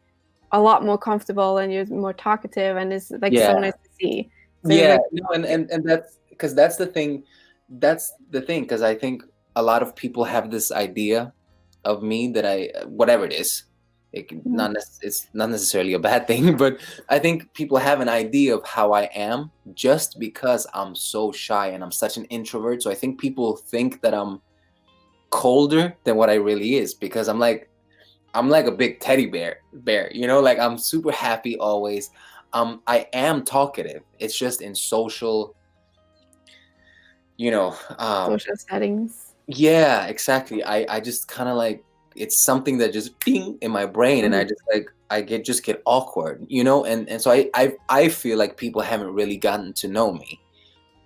a lot more comfortable, and you're more talkative, and it's like so nice to see. So yeah, like, and that's the thing. That's the thing, because I think a lot of people have this idea of me that whatever it is, it's not necessarily a bad thing, but I think people have an idea of how I am just because I'm so shy and I'm such an introvert. So I think people think that I'm colder than what I really is, because I'm like a big teddy bear, like, I'm super happy always. I am talkative. It's just in social, social settings. Yeah, exactly. I just kind of like, it's something that just ping in my brain, and I just like, I just get awkward, and so I feel like people haven't really gotten to know me,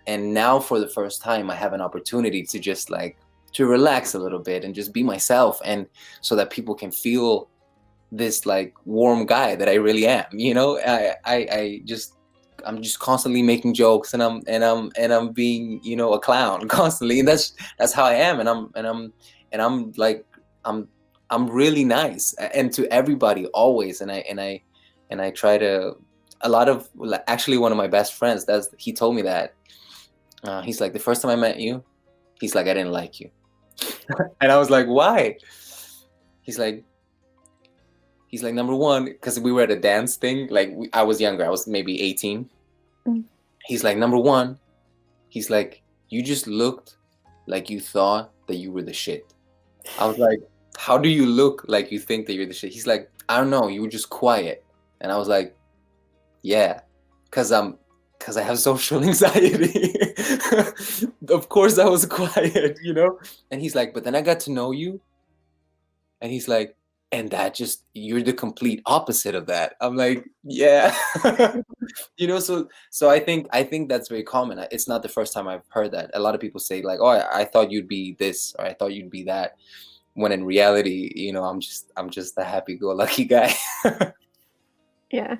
and now for the first time I have an opportunity to just like to relax a little bit and just be myself, and so that people can feel this like warm guy that I really am. I'm just constantly making jokes, and I'm being, a clown constantly, and that's how I am, and I'm like, I'm I'm really nice and to everybody always, and I try to. A lot of actually one of my best friends, he told me that he's like, the first time I met you, he's like, I didn't like you. And I was like, why? He's like, number one, because we were at a dance thing. Like I was younger. I was maybe 18. Mm. He's like, number one, he's like, you just looked like you thought that you were the shit. I was like, how do you look like you think that you're the shit? He's like, I don't know. You were just quiet. And I was like, yeah, because I have social anxiety. Of course I was quiet, you know? And he's like, but then I got to know you. And he's like, and that just, you're the complete opposite of that. I'm like, yeah. You know, so I think that's very common. It's not the first time I've heard that. A lot of people say like, oh, I thought you'd be this, or I thought you'd be that. When in reality, you know, I'm just a happy-go-lucky guy. Yeah.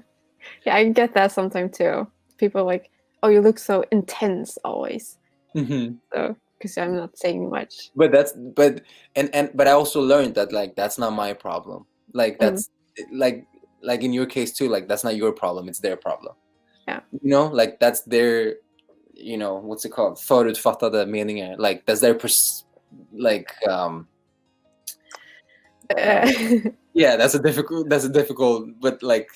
Yeah, I get that sometimes too. People are like, oh, you look so intense always. Mm-hmm. So, because I'm not saying much. But I also learned that like that's not my problem. Like that's like in your case too, like that's not your problem, it's their problem. Yeah. You know, like that's their, you know, what's it called? Förutfattade meningar. Like that's their yeah, that's a difficult, but like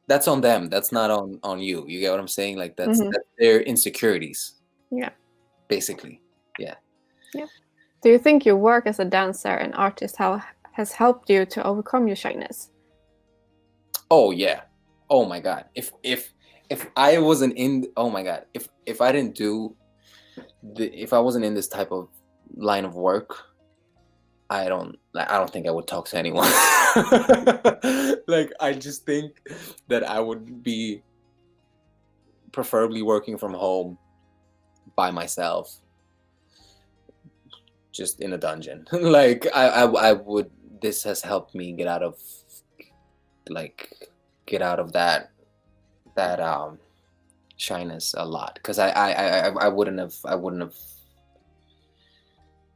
that's on them. That's not on you. You get what I'm saying? Like that's their insecurities. Yeah. Basically. Yeah. Yeah. Do you think your work as a dancer and artist has helped you to overcome your shyness? Oh yeah. Oh my God. If I wasn't in, oh my God. If I didn't do if I wasn't in this type of line of work, I don't think I would talk to anyone. Like I just think that I would be preferably working from home by myself, just in a dungeon. Like I would, this has helped me get out of that shyness a lot, because I wouldn't have,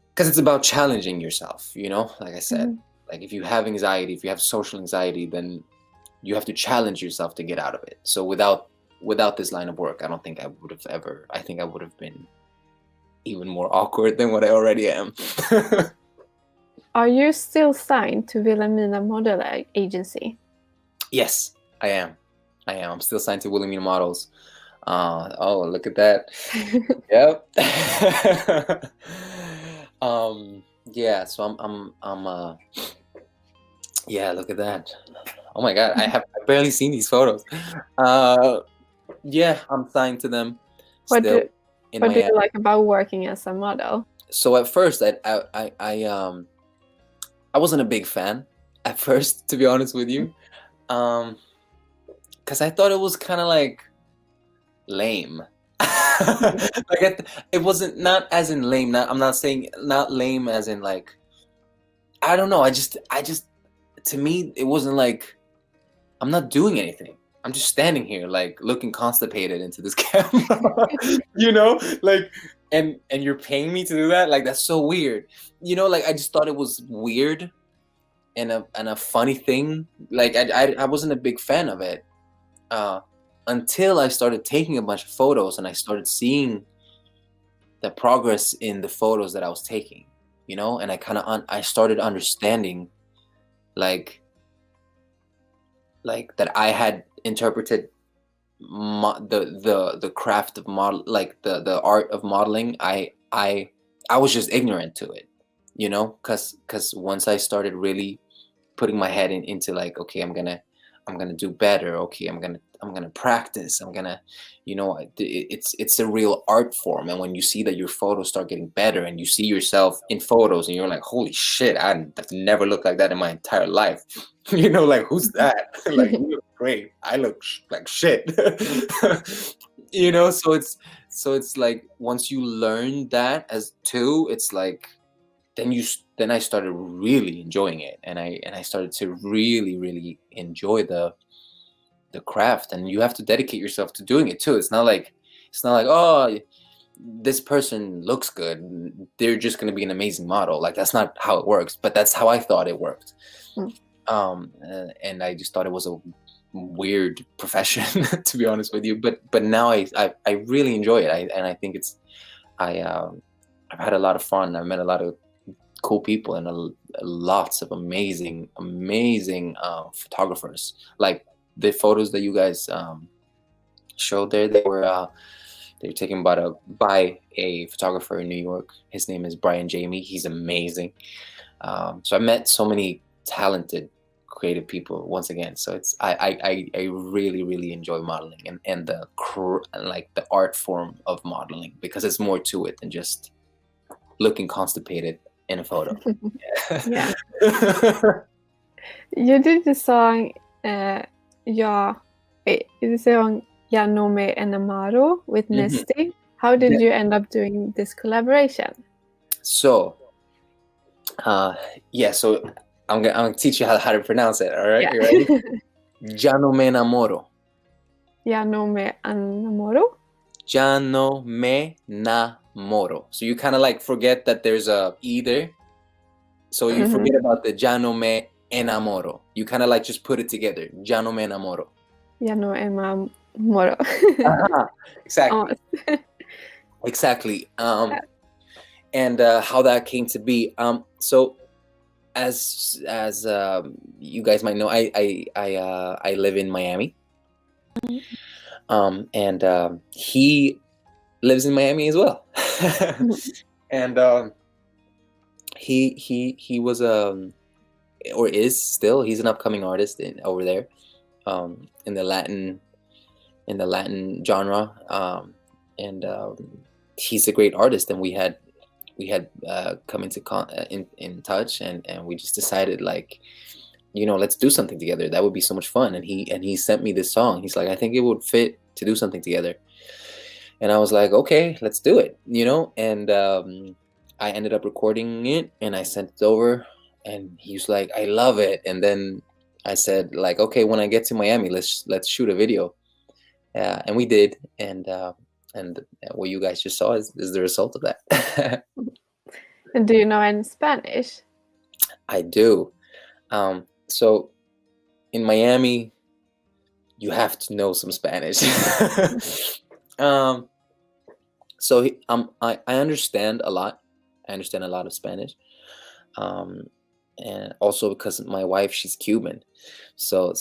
because it's about challenging yourself, you know, like I said. Like if you have anxiety, if you have social anxiety, then you have to challenge yourself to get out of it. So without this line of work, I don't think I would have ever, I think I would have been even more awkward than what I already am. Are you still signed to Wilhelmina Model Agency? Yes, I am. I'm still signed to Wilhelmina Models. Oh, look at that. Yep. Yeah, so I'm yeah, look at that. Oh my God, I've barely seen these photos. Yeah, I'm signed to them still in What do Miami. you like about working as a model? So at first I wasn't a big fan at first, to be honest with you. Because I thought it was kind of like lame. Like it wasn't, not as in lame. I'm not saying not lame as in like, I don't know. I just to me it wasn't like, I'm not doing anything. I'm just standing here like looking constipated into this camera. You know, like and you're paying me to do that? Like that's so weird. You know, like I just thought it was weird and a funny thing. Like I wasn't a big fan of it. Until I started taking a bunch of photos and I started seeing the progress in the photos that I was taking, you know, and I started understanding like that I had interpreted the craft of model, like the art of modeling. I was just ignorant to it, you know, because once I started really putting my head into like, okay, I'm gonna do better. Okay, I'm gonna practice. I'm gonna, you know, it's a real art form. And when you see that your photos start getting better and you see yourself in photos and you're like, holy shit, I've never looked like that in my entire life. You know, like who's that? Like you look great. I look like shit. You know, so it's like once you learn that as two, it's like then I started really enjoying it, and I started to really enjoy the craft. And you have to dedicate yourself to doing it too. It's not like oh, this person looks good, they're just going to be an amazing model. Like, that's not how it works, but that's how I thought it worked. And I just thought it was a weird profession, to be honest with you. But now I really enjoy it. And I think I've had a lot of fun. I've met a lot of cool people and lots of amazing photographers. Like the photos that you guys showed there, they were taken by a photographer in New York. His name is Brian Jamie. He's amazing. So I met so many talented, creative people once again. So I really enjoy modeling and the art form of modeling, because it's more to it than just looking constipated in a photo. Yeah. You did the song Janome and Amaro with Nesty. How did you end up doing this collaboration? So so I'm gonna teach you how to pronounce it. All right, you ready? Janome enamoro. Janome enamoro. Janome enamoro. So you kind of like forget that there's a e there. So you forget about the Janome enamoro. You kind of like just put it together. Janome enamoro. Janome enamoro. Exactly. Exactly. And how that came to be. So as you guys might know, I live in Miami. And he lives in Miami as well. And he was or is still, he's an upcoming artist over there, in the Latin genre, and he's a great artist. And we had come into in touch, and we just decided, like, let's do something together. That would be so much fun. And he sent me this song. He's like, I think it would fit to do something together. And I was like, okay, let's do it. And I ended up recording it, and I sent it over, and he was like, I love it. And then I said, like, okay, when I get to Miami, let's shoot a video. And we did. And what you guys just saw is the result of that. And do you know any Spanish? I do. So in Miami, you have to know some Spanish. So I understand a lot. I understand a lot of Spanish. And also because my wife, she's Cuban. So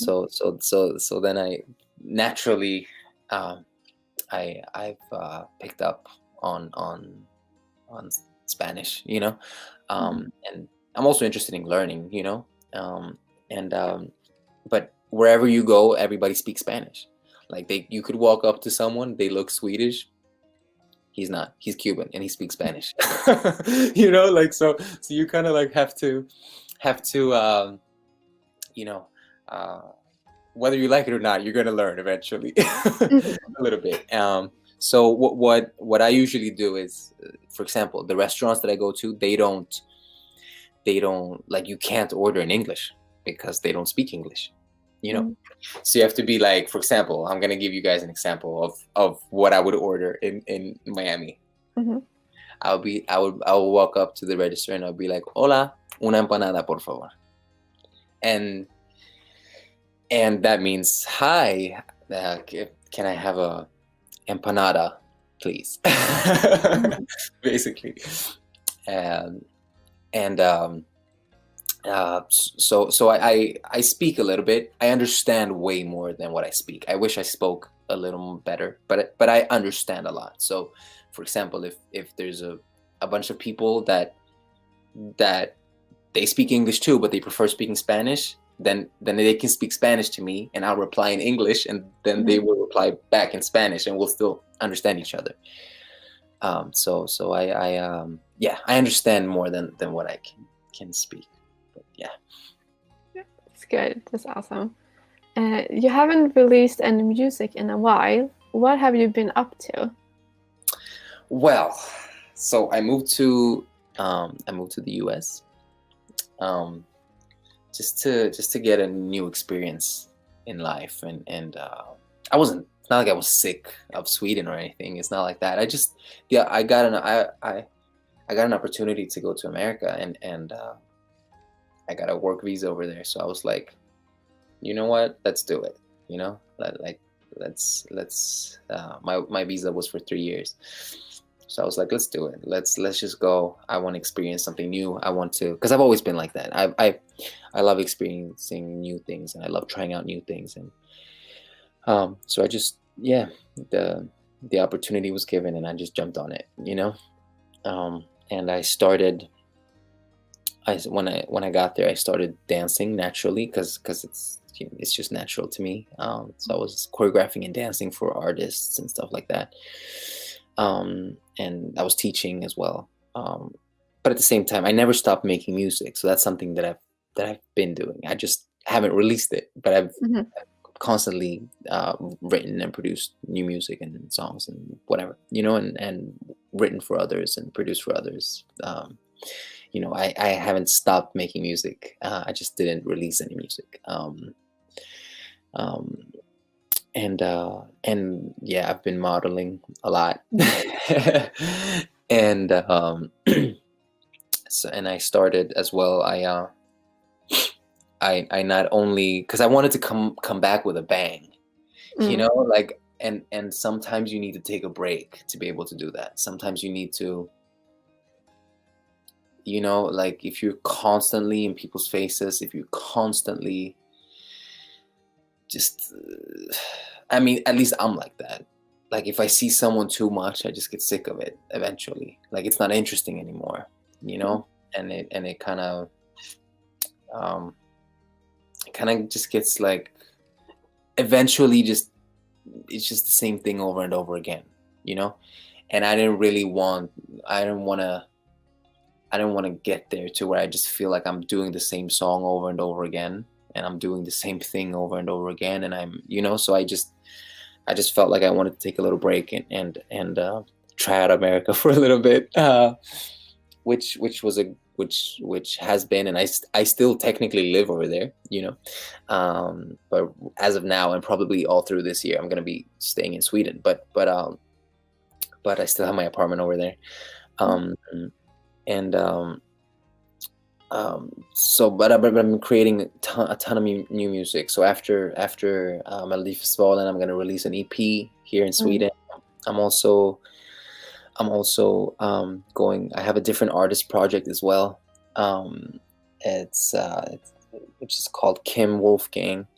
then I naturally, I've picked up on Spanish, and I'm also interested in learning, but wherever you go, everybody speaks Spanish. Like you could walk up to someone, they look Swedish. He's not. He's Cuban, and he speaks Spanish. So you kind of like have to, whether you like it or not, you're gonna learn eventually, a little bit. So what I usually do is, for example, the restaurants that I go to, they don't like, you can't order in English because they don't speak English. So you have to be like, for example, I'm gonna give you guys an example of what I would order in Miami. I will walk up to the register and I'll be like, hola, una empanada, por favor. And that means, hi, can I have a empanada, please? Basically. So I speak a little bit. I understand way more than what I speak. I wish I spoke a little better, but I understand a lot. So, for example, if there's a bunch of people that they speak English too, but they prefer speaking Spanish, then they can speak Spanish to me, and I'll reply in English, and then they will reply back in Spanish, and we'll still understand each other. So I understand more than what I can speak. But yeah, that's good. That's awesome. You haven't released any music in a while. What have you been up to? Well, so I moved to the US, just to get a new experience in life, and I wasn't not like I was sick of Sweden or anything. It's not like that. I just, yeah, I got an opportunity to go to America, and I got a work visa over there. So I was like, you know what? Let's do it. You know, let's. My visa was for 3 years, so I was like, let's do it. Let's just go. I want to experience something new. I want to, because I've always been like that. I love experiencing new things, and I love trying out new things, and so I just, yeah, the opportunity was given, and I just jumped on it. You know, and I started. When I got there, I started dancing naturally because it's just natural to me. So I was choreographing and dancing for artists and stuff like that. And I was teaching as well. But at the same time, I never stopped making music. So that's something that I've been doing. I just haven't released it, but I've constantly written and produced new music and songs and whatever, you know, and written for others and produced for others. You know, I haven't stopped making music. I just didn't release any music. And yeah, I've been modeling a lot. And so, and I started as well. I not only, because I wanted to come back with a bang, you know, like, and sometimes you need to take a break to be able to do that. Sometimes you need to, you know, like if you're constantly in people's faces, if you constantly just, I mean, at least I'm like that. Like if I see someone too much, I just get sick of it eventually. Like it's not interesting anymore, you know? And it kind of just gets like, eventually just, it's just the same thing over and over again, you know? And I didn't want to get there to where I just feel like I'm doing the same song over and over again, and I'm doing the same thing over and over again, and I'm, you know, so I just felt like I wanted to take a little break and try out America for a little bit, which has been, and I still technically live over there, you know, but as of now, and probably all through this year, I'm gonna be staying in Sweden, but I still have my apartment over there. And so, but I've been creating a ton of new music. So after Melodifestivalen, I'm gonna release an EP here in Sweden. I'm also going. I have a different artist project as well. It's which is called Kim Wolfgang,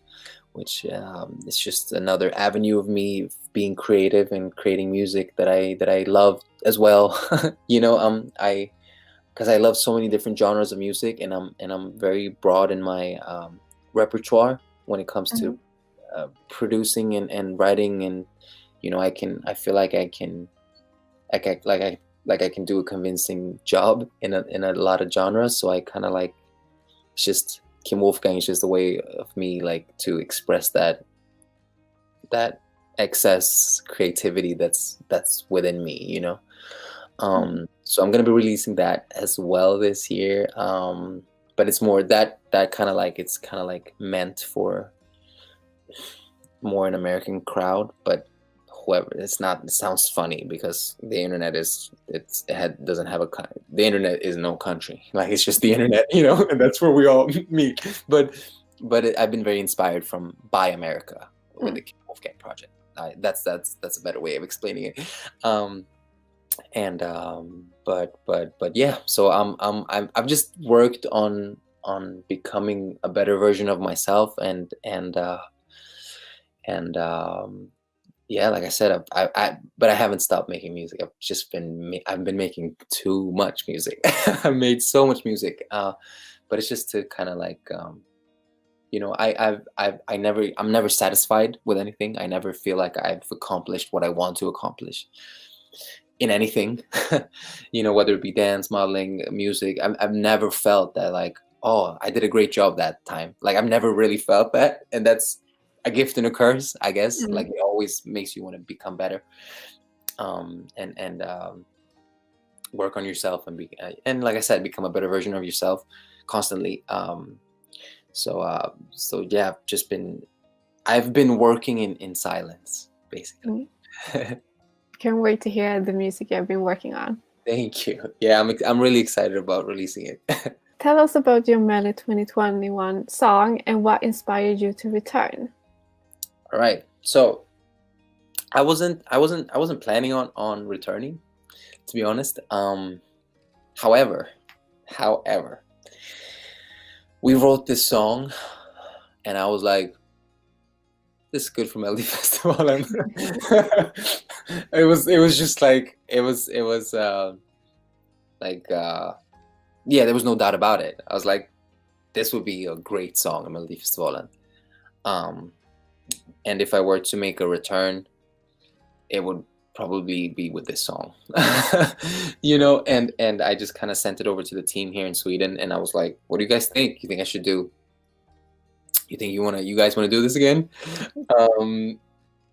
which is just another avenue of me being creative and creating music that I love as well. You know, because I love so many different genres of music, and I'm very broad in my repertoire when it comes to producing and writing, and you know, I feel like I can do a convincing job in a lot of genres. So I kind of like, it's just, Kim Wolfgang is just a way of me like to express that excess creativity that's within me, you know. So I'm gonna be releasing that as well this year, but it's more that kind of like, it's kind of like meant for more an American crowd, but whoever, it's not, it sounds funny because the internet doesn't have the internet is no country, like it's just the internet, you know, and that's where we all meet. But I've been very inspired by America with the Kim Wolfgang project. That's a better way of explaining it. But yeah, so I've just worked on becoming a better version of myself, and yeah, like I said, but I haven't stopped making music. I've been making too much music. I've made so much music, but it's just to kind of like, you know, I'm never satisfied with anything. I never feel like I've accomplished what I want to accomplish in anything, you know, whether it be dance, modeling, music. I've never felt that like, oh, I did a great job that time. Like I've never really felt that, and that's a gift and a curse, I guess. Like it always makes you want to become better, and work on yourself, and like I said, become a better version of yourself constantly. So yeah, I've been working in silence. basically. Can't wait to hear the music you've been working on. Thank you. Yeah, I'm really excited about releasing it. Tell us about your Melody 2021 song and what inspired you to return. All right. So I wasn't planning on returning, to be honest. However, we wrote this song, and I was like, "This is good for Melodifestivalen." It was just like yeah, there was no doubt about it. I was like, this would be a great song in Melodifestivalen. And if I were to make a return, it would probably be with this song. You know, and I just kind of sent it over to the team here in Sweden, and I was like, what do you guys think? You think I should do, you think you guys want to do this again?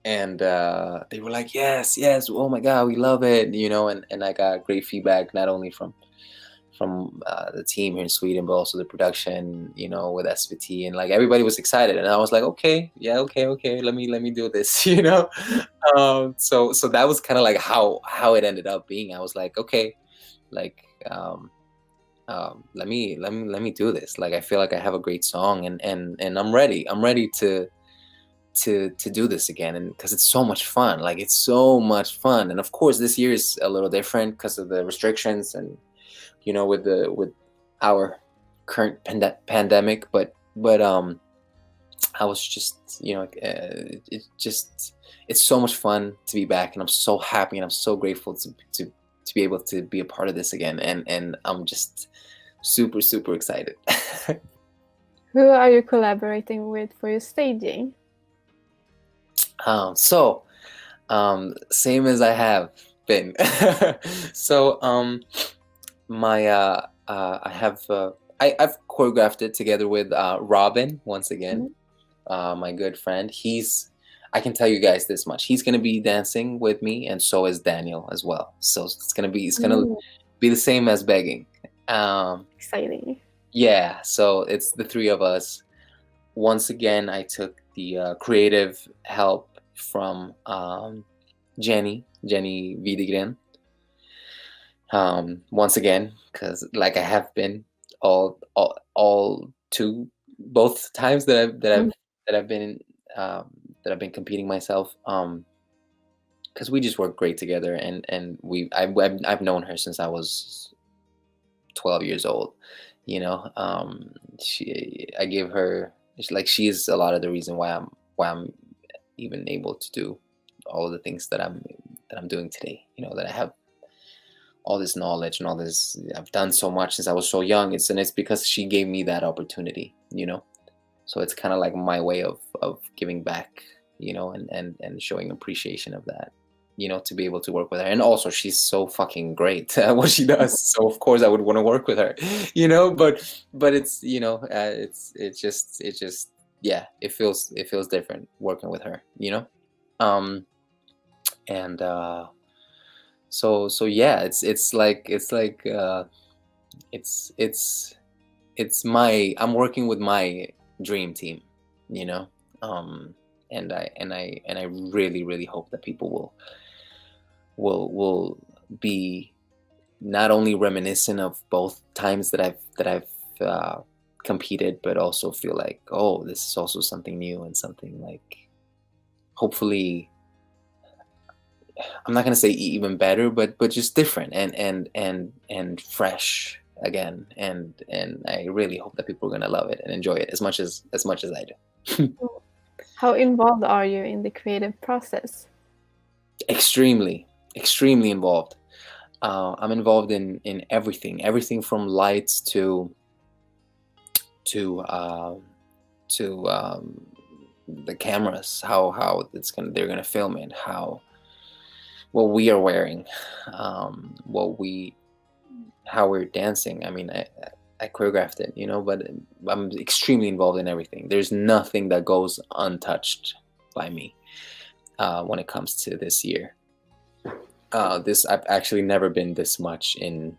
And they were like, yes, oh my god, we love it, you know. And I got great feedback, not only from the team here in Sweden, but also the production, you know, with SVT, and like everybody was excited, and I was like, okay, yeah, okay, let me do this, you know. So that was kind of like how it ended up being. I was like, okay, like let me do this. Like, I feel like I have a great song, and I'm ready to do this again, and because it's so much fun. Like, it's so much fun. And of course this year is a little different because of the restrictions, and you know, with our current pandemic, but I was just, you know, it's so much fun to be back, and I'm so happy, and I'm so grateful to be able to be a part of this again, and I'm just super excited. Who are you collaborating with for your staging? Same as I have been. So I've choreographed it together with Robin once again, my good friend. I can tell you guys this much: he's gonna be dancing with me, and so is Daniel as well. So it's gonna be the same as begging. Exciting. Yeah, so it's the three of us. Once again, I took the creative help from Jenny Widegren. Once again, because like I have been both times that I've been competing myself, because we just work great together, and I've known her since I was 12 years old, you know. I gave her, like, she is a lot of the reason why I'm even able to do all of the things that I'm doing today, you know, that I have all this knowledge and all this. I've done so much since I was so young. It's because she gave me that opportunity, you know. So it's kind of like my way of giving back, you know, and showing appreciation of that, you know, to be able to work with her. And also, she's so fucking great at what she does, so of course I would want to work with her, you know. But it's, you know, it's just yeah, it feels different working with her, you know. And so yeah, it's I'm working with my dream team, you know. And I really hope that people will be not only reminiscent of both times that I've competed, but also feel like, oh, this is also something new, and something like, hopefully, I'm not gonna say even better, but just different, and fresh again. And I really hope that people are gonna love it and enjoy it as much as I do. How involved are you in the creative process? Extremely involved. I'm involved in everything from lights to the cameras, how they're gonna film it, what we are wearing, how we're dancing. I mean, I choreographed it, you know, but I'm extremely involved in everything. There's nothing that goes untouched by me when it comes to this year. I've actually never been this much in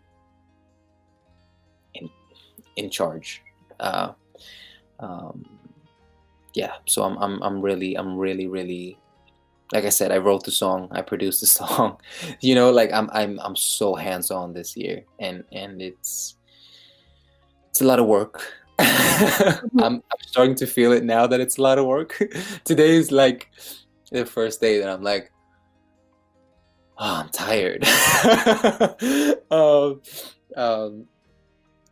charge. Yeah, so I'm really like I said, I wrote the song, I produced the song. You know, like I'm so hands-on this year, and it's a lot of work. I'm starting to feel it now that it's a lot of work. Today is like the first day that I'm like, oh, I'm tired. um, um,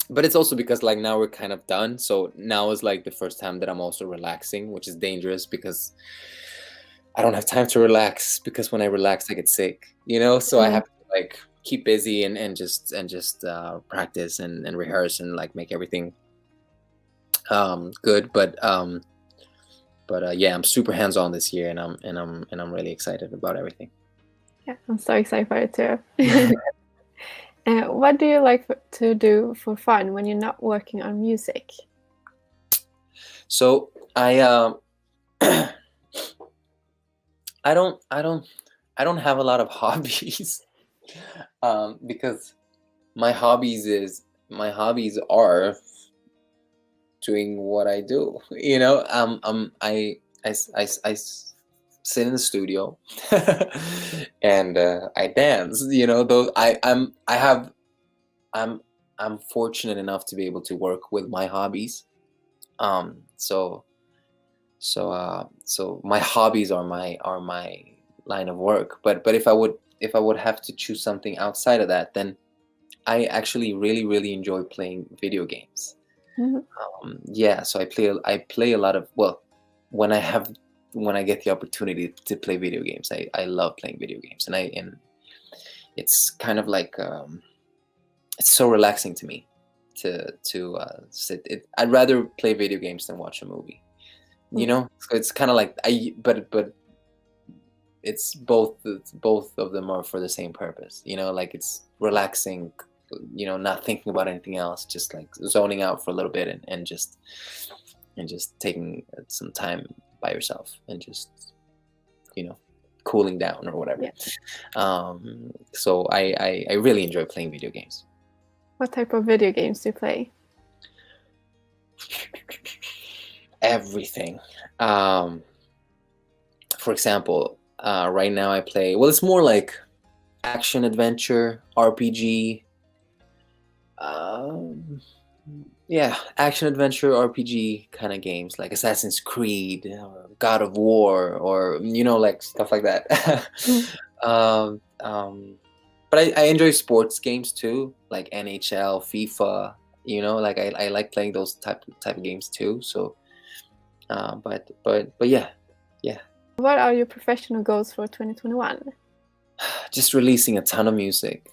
but it's also because like now we're kind of done. So now is like the first time that I'm also relaxing, which is dangerous because I don't have time to relax, because when I relax I get sick, you know? So I have to like keep busy and just practice and rehearse and like make everything good. But yeah, I'm super hands-on this year, and I'm really excited about everything. Yeah, I'm so excited for it too. What do you like to do for fun when you're not working on music? So I I don't have a lot of hobbies, because my hobbies are doing what I do. You know, I sit in the studio and I dance. You know, though I'm fortunate enough to be able to work with my hobbies. So my hobbies are my line of work. But if I would have to choose something outside of that, then I actually really enjoy playing video games. Yeah, so I play a lot of, well, when I get the opportunity to play video games, I love playing video games, and it's kind of like it's so relaxing to me to sit. I'd rather play video games than watch a movie. You know, so it's kind of like but it's both of them are for the same purpose. You know, like it's relaxing. You know, not thinking about anything else, just like zoning out for a little bit and just taking some time by yourself and just, you know, cooling down or whatever. Yeah. So I really enjoy playing video games. What type of video games do you play? Everything. For example, right now I play, well, it's more like action adventure RPG. Yeah, action adventure RPG kind of games, like Assassin's Creed or God of War, or, you know, like stuff like that. But I enjoy sports games too, like NHL, FIFA. You know, like I like playing those type of games too. So, but yeah. What are your professional goals for 2021? Just releasing a ton of music,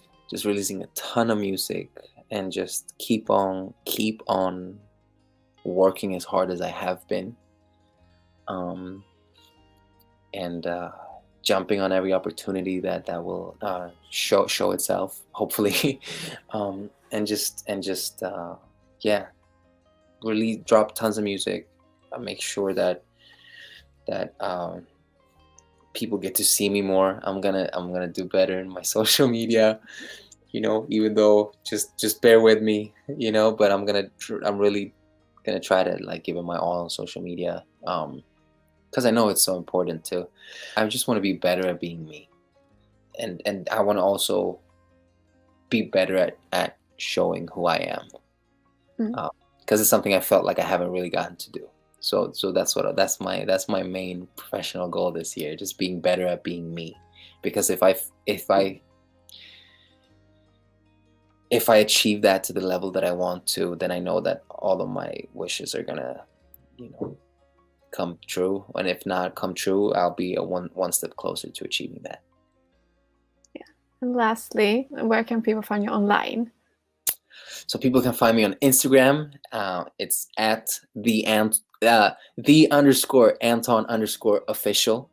and just keep on working as hard as I have been, and jumping on every opportunity that will show itself, hopefully. And just yeah, really drop tons of music, make sure that people get to see me more. I'm gonna do better in my social media, you know, even though just bear with me, you know, but I'm really gonna try to like give it my all on social media, because I know it's so important too. I just want to be better at being me, and I want to also be better at showing who I am, because it's something I felt like I haven't really gotten to do. So that's my main professional goal this year, just being better at being me. Because if I achieve that to the level that I want to, then I know that all of my wishes are gonna, you know, come true. And if not come true, I'll be one step closer to achieving that. Yeah. And lastly, where can people find you online? So people can find me on Instagram. It's at the underscore Anton underscore official.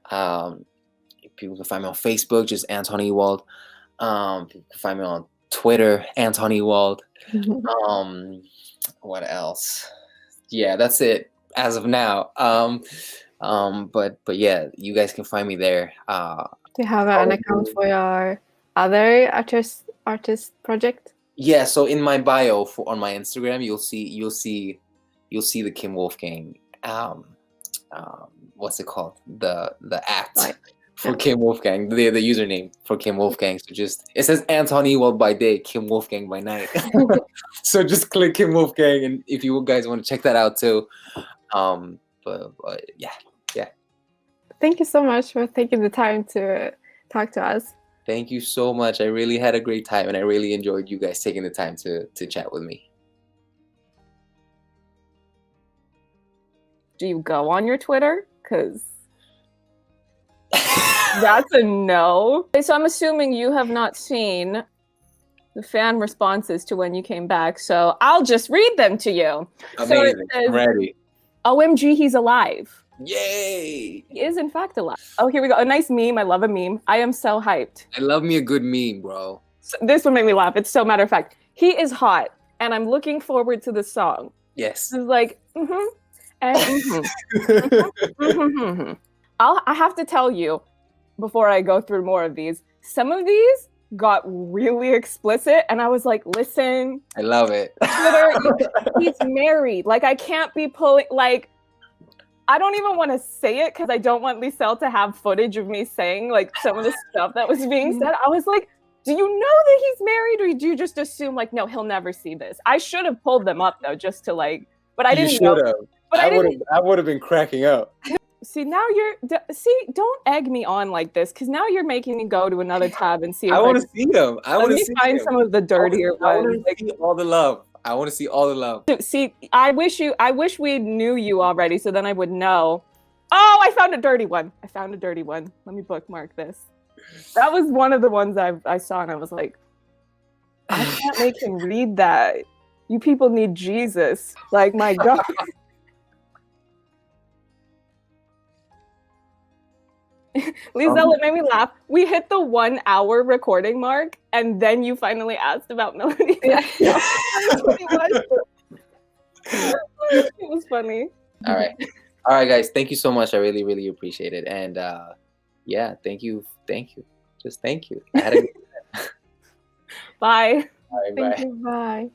People can find me on Facebook, just Anton Ewald. People can find me on Twitter, Anton Ewald. What else? Yeah, that's it as of now. But yeah, you guys can find me there. Do you have an account for your other artist project? Yeah, so in my bio on my Instagram, you'll see the Kim Wolfgang what's it called? The app Right. for Kim Wolfgang, the username for Kim Wolfgang. So just, it says Anton Ewald by day, Kim Wolfgang by night. So just click Kim Wolfgang, and if you guys want to check that out too. But yeah. Thank you so much for taking the time to talk to us. Thank you so much. I really had a great time, and I really enjoyed you guys taking the time to chat with me. Do you go on your Twitter? Because that's a no. Okay, so I'm assuming you have not seen the fan responses to when you came back, so I'll just read them to you. Amazing. So it says, I'm ready. OMG, he's alive. Yay! He is in fact alive. Oh, here we go. A nice meme. I love a meme. I am so hyped. I love me a good meme, bro. So this one made me laugh. It's so matter of fact. He is hot, and I'm looking forward to the song. Yes. It's like, and I have to tell you, before I go through more of these, some of these got really explicit, and I was like, listen, I love it. Twitter, he's married. Like, I can't be pulling, like, I don't even want to say it because I don't want Lisel to have footage of me saying like some of the stuff that was being said. I was like, do you know that he's married, or do you just assume like, no, he'll never see this? I should have pulled them up though, just to like, but I didn't know. But I would have been cracking up. See, now don't egg me on like this, because now you're making me go to another tab and see if I want to see them. Let me find some of the dirtier ones. I want to see all the love. I want to see all the love. See, I wish we knew you already, so then I would know. Oh, I found a dirty one. Let me bookmark this. That was one of the ones I saw, and I was like, I can't make him read that. You people need Jesus. Like, my God. Lisel, it made me laugh. We hit the 1 hour recording mark, and then you finally asked about Melody. Yeah. It was funny. All right, guys. Thank you so much. I really, really appreciate it. And yeah, thank you. Just thank you. I had a good time. Bye. All right, bye. Thank you. Bye.